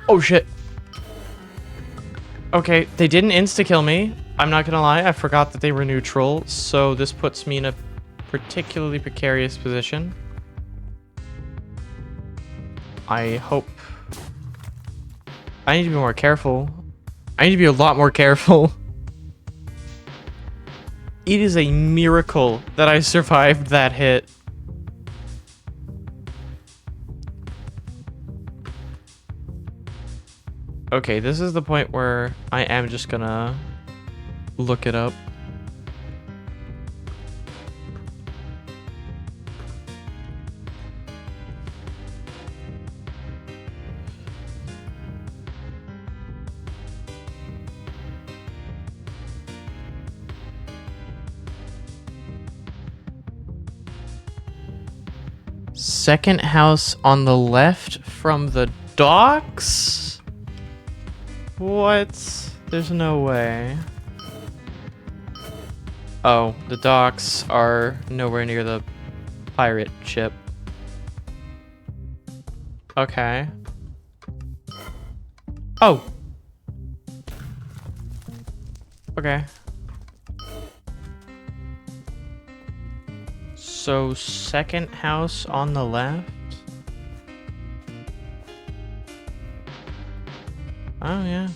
Oh shit. Okay, they didn't insta-kill me. I'm not gonna lie, I forgot that they were neutral, so this puts me in a particularly precarious position. I hope... I need to be more careful. I need to be a lot more careful. It is a miracle that I survived that hit. Okay, this is the point where I am just gonna look it up. Second house on the left from the docks? What? There's no way. Oh, the docks are nowhere near the pirate ship. Okay. Oh! Okay. So, second house on the left? Oh, yeah.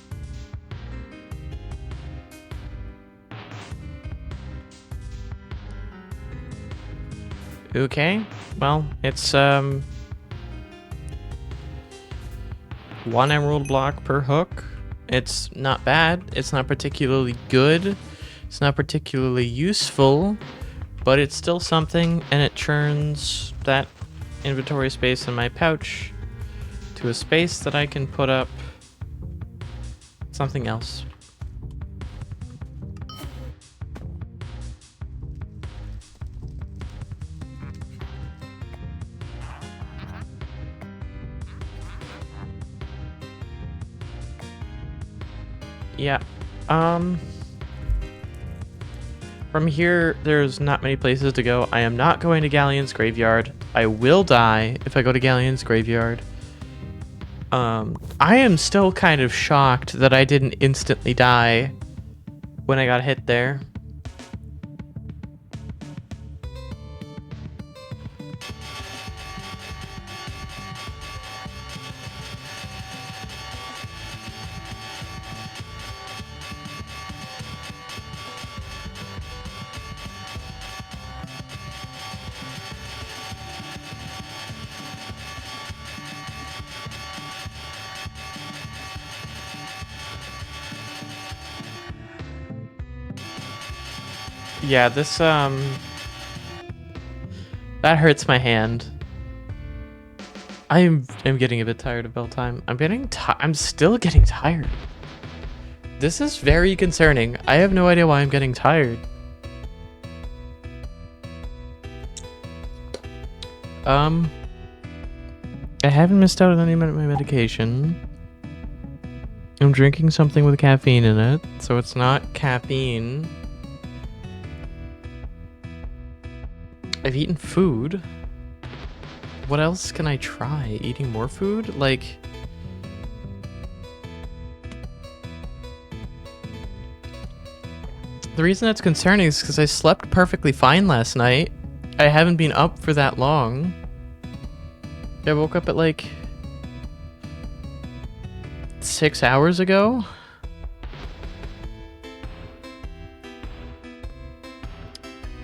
Okay. Well, it's, 1 emerald block per hook. It's not bad. It's not particularly good. It's not particularly useful, but it's still something, and it turns that inventory space in my pouch to a space that I can put up something else. Yeah. From here, there's not many places to go. I am not going to Galleon's Graveyard. I will die if I go to Galleon's Graveyard. I am still kind of shocked that I didn't instantly die when I got hit there. Yeah, this, that hurts my hand. I'm getting a bit tired of bell time. I'm still getting tired. This is very concerning. I have no idea why I'm getting tired. I haven't missed out on any of my medication. I'm drinking something with caffeine in it, so it's not caffeine. I've eaten food. What else can I try? Eating more food? Like... The reason that's concerning is because I slept perfectly fine last night. I haven't been up for that long. I woke up at like 6 hours ago.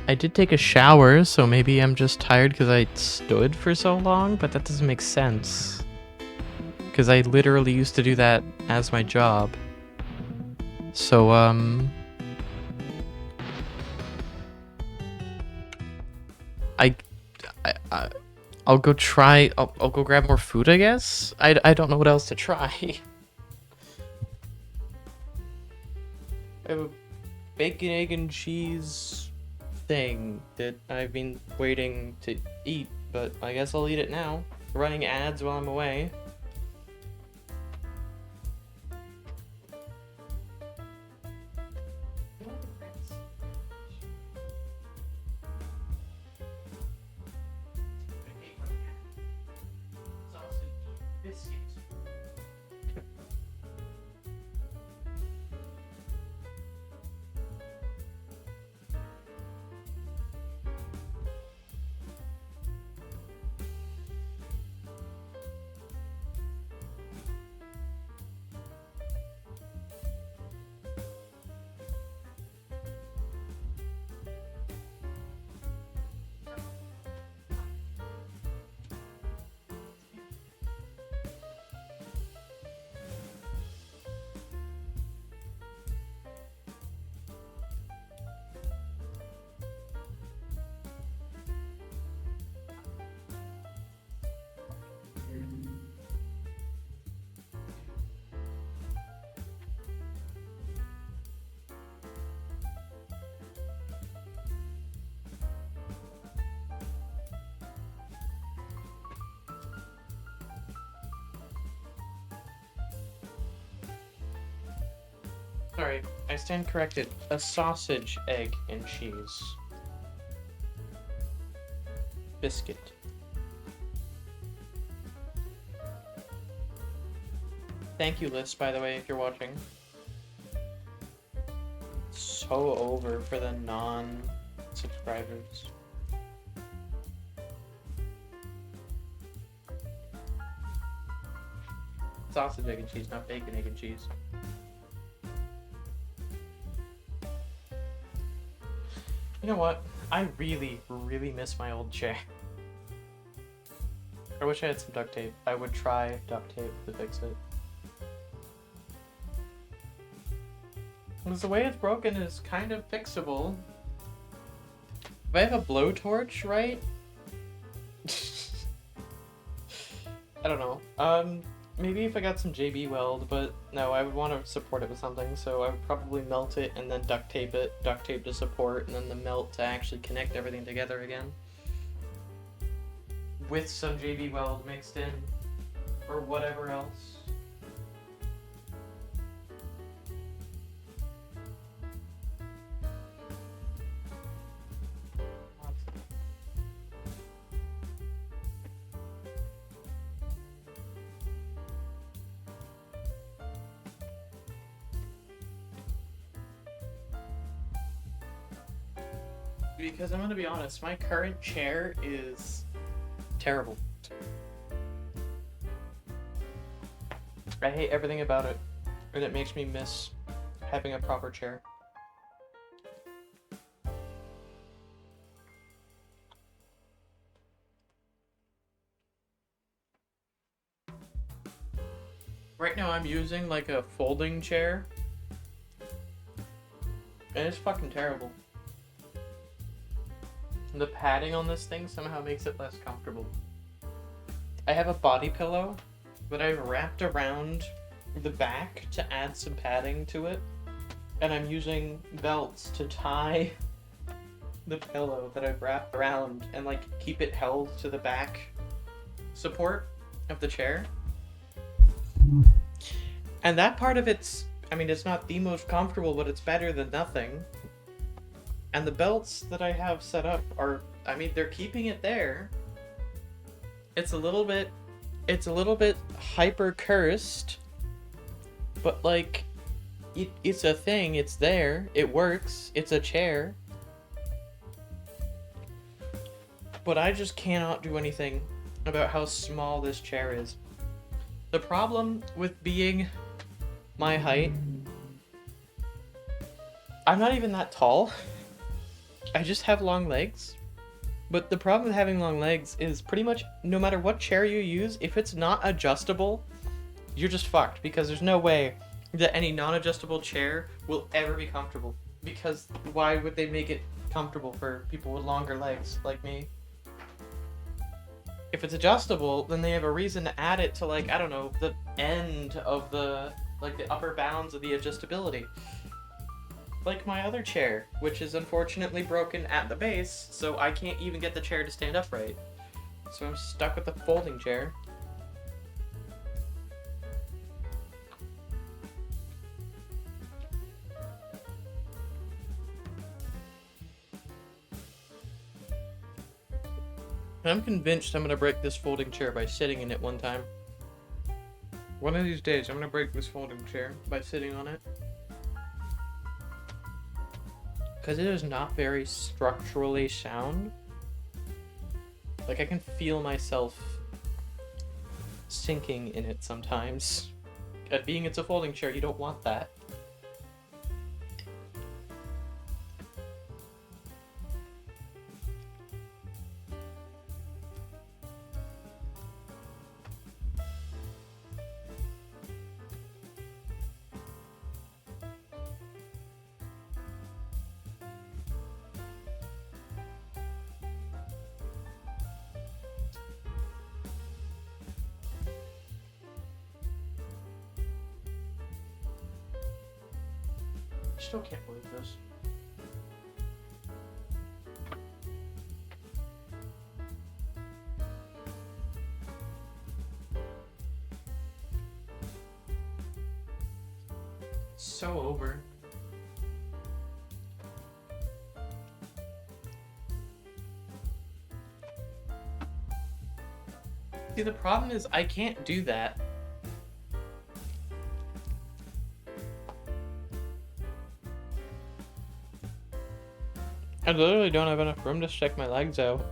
I did take a shower, so maybe I'm just tired because I stood for so long, but that doesn't make sense. Because I literally used to do that as my job. So, I, I'll go try, I'll go grab more food, I guess? I don't know what else to try. I have a bacon, egg, and cheese thing that I've been waiting to eat, but I guess I'll eat it now. Running ads while I'm away. Sorry, I stand corrected. A sausage, egg, and cheese. Biscuit. Thank you, Liz, by the way, if you're watching. So over for the non-subscribers. Sausage, egg, and cheese, not bacon, egg, and cheese. You know what? I really, really miss my old chair. I wish I had some duct tape. I would try duct tape to fix it. Because the way it's broken is kind of fixable. If I have a blowtorch, right? I don't know. Maybe if I got some JB Weld, but no, I would want to support it with something, so I would probably melt it and then duct tape it. Duct tape to support, and then the melt to actually connect everything together again. With some JB Weld mixed in, or whatever else. Because I'm gonna be honest, my current chair is terrible. I hate everything about it, and it makes me miss having a proper chair. Right now I'm using like a folding chair, and it's fucking terrible. The padding on this thing somehow makes it less comfortable. I have a body pillow, but I've wrapped around the back to add some padding to it. And I'm using belts to tie the pillow that I've wrapped around and like keep it held to the back support of the chair. And that part of it's, I mean, it's not the most comfortable, but it's better than nothing. And the belts that I have set up are, I mean, they're keeping it there. It's a little bit hyper cursed, but like, it's a thing, it's there, it works, it's a chair. But I just cannot do anything about how small this chair is. The problem with being my height, I'm not even that tall. I just have long legs. But the problem with having long legs is pretty much no matter what chair you use, if it's not adjustable, you're just fucked, because there's no way that any non-adjustable chair will ever be comfortable. Because why would they make it comfortable for people with longer legs like me? If it's adjustable, then they have a reason to add it to, like, I don't know, the end of the, like, the upper bounds of the adjustability. Like my other chair, which is unfortunately broken at the base, so I can't even get the chair to stand upright. So I'm stuck with the folding chair. And I'm convinced I'm gonna break this folding chair by sitting in it one time. One of these days, I'm gonna break this folding chair by sitting on it. Because it is not very structurally sound. Like, I can feel myself sinking in it sometimes. And being it's a folding chair, you don't want that. Still can't believe this. So over. See, the problem is I can't do that. I literally don't have enough room to stick my legs out.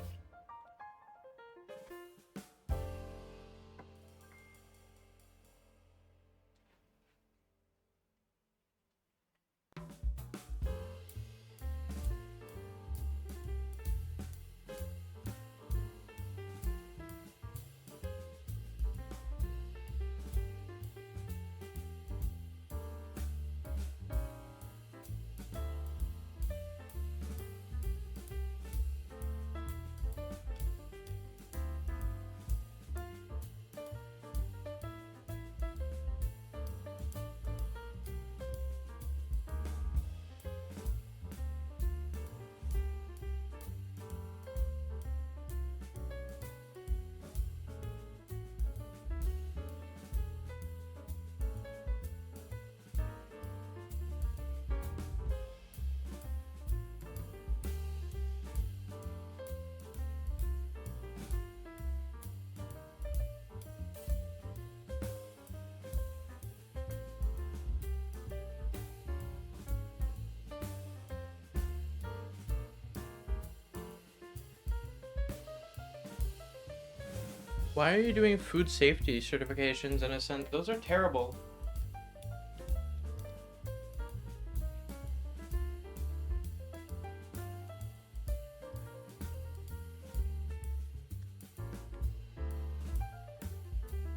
Why are you doing food safety certifications in a sense? Those are terrible.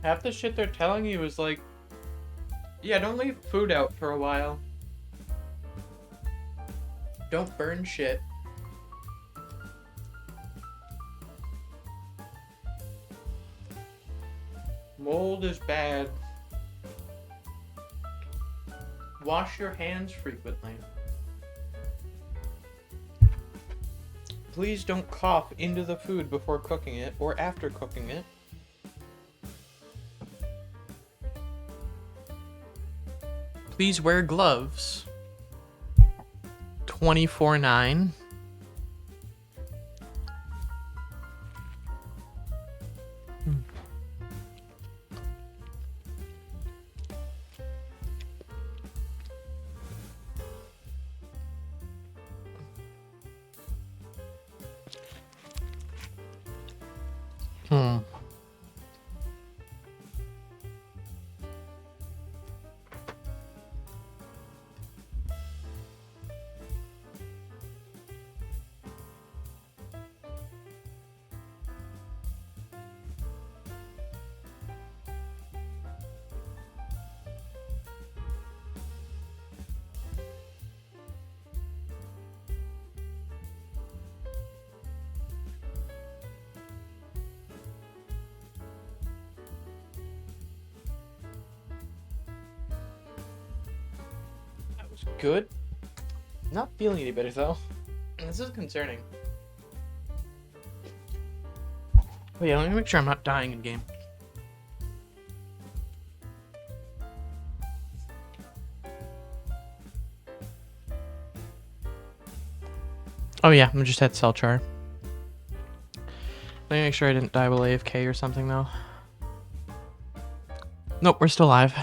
Half the shit they're telling you is like, yeah, don't leave food out for a while. Don't burn shit. Mold is bad. Wash your hands frequently. Please don't cough into the food before cooking it or after cooking it. Please wear gloves. 24/9. good. Not feeling any better though. This is concerning. But yeah, let me make sure I'm not dying in game. Oh yeah, I just had cell char. Let me make sure I didn't die while AFK or something though. Nope, we're still alive.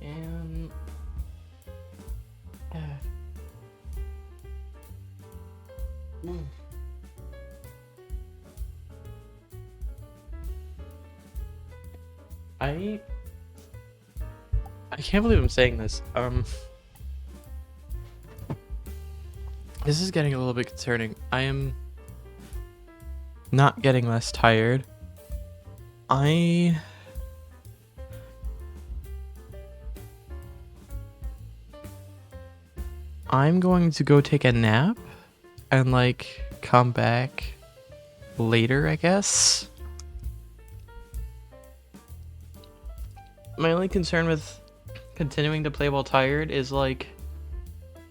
And I can't believe I'm saying this. This is getting a little bit concerning. I am not getting less tired. I'm going to go take a nap and like come back later, I guess. My only concern with continuing to play while tired is like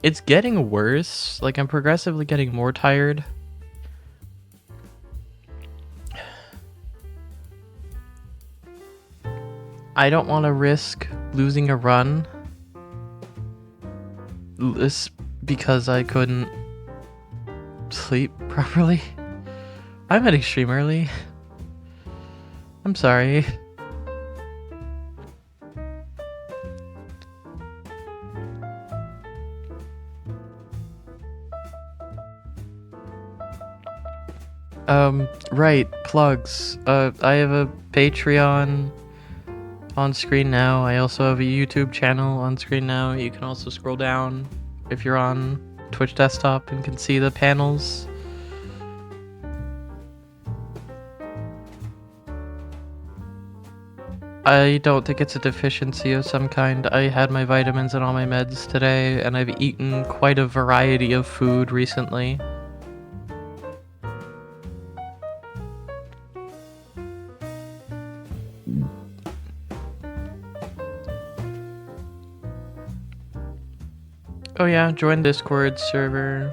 it's getting worse. Like I'm progressively getting more tired. I don't want to risk losing a run this because I couldn't sleep properly. I'm at extreme early. I'm sorry. Right, plugs. I have a Patreon on screen now. I also have a YouTube channel on screen now. You can also scroll down if you're on Twitch desktop and can see the panels. I don't think it's a deficiency of some kind. I had my vitamins and all my meds today, and I've eaten quite a variety of food recently. Oh yeah, join Discord server.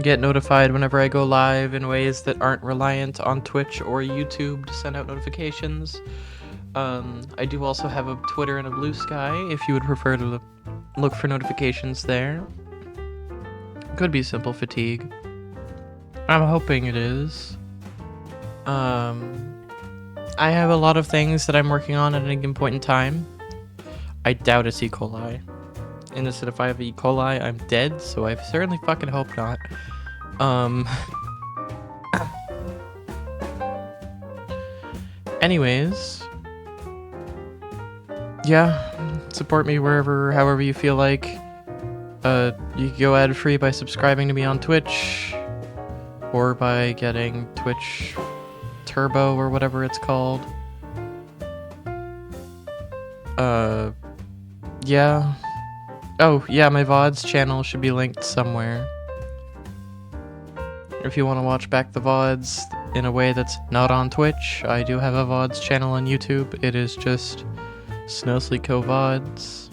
Get notified whenever I go live in ways that aren't reliant on Twitch or YouTube to send out notifications. I do also have a Twitter and a Blue Sky if you would prefer to look for notifications there. Could be simple fatigue. I'm hoping it is. I have a lot of things that I'm working on at any given point in time. I doubt it's E. coli. And instead, if I have E. coli, I'm dead, so I certainly fucking hope not. Anyways. Yeah, support me however you feel like. You can go ad-free by subscribing to me on Twitch. Or by getting Twitch Turbo or whatever it's called. Yeah. Oh, yeah, my VODs channel should be linked somewhere. If you want to watch back the VODs in a way that's not on Twitch, I do have a VODs channel on YouTube. It is just SnowSleetCo VODs.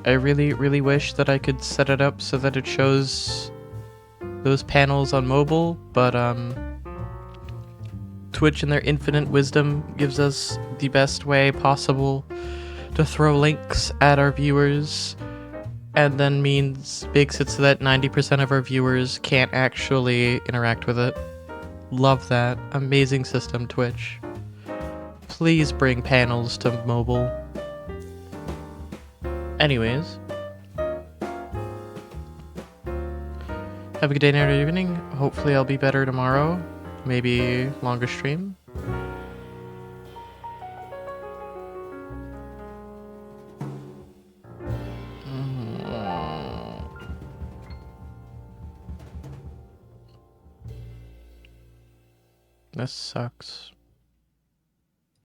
I really, really wish that I could set it up so that it shows those panels on mobile, but Twitch in their infinite wisdom gives us the best way possible to throw links at our viewers, and then makes it so that 90% of our viewers can't actually interact with it. Love that. Amazing system, Twitch. Please bring panels to mobile. Anyways. Have a good day, night, or evening. Hopefully I'll be better tomorrow. Maybe longer stream. This sucks.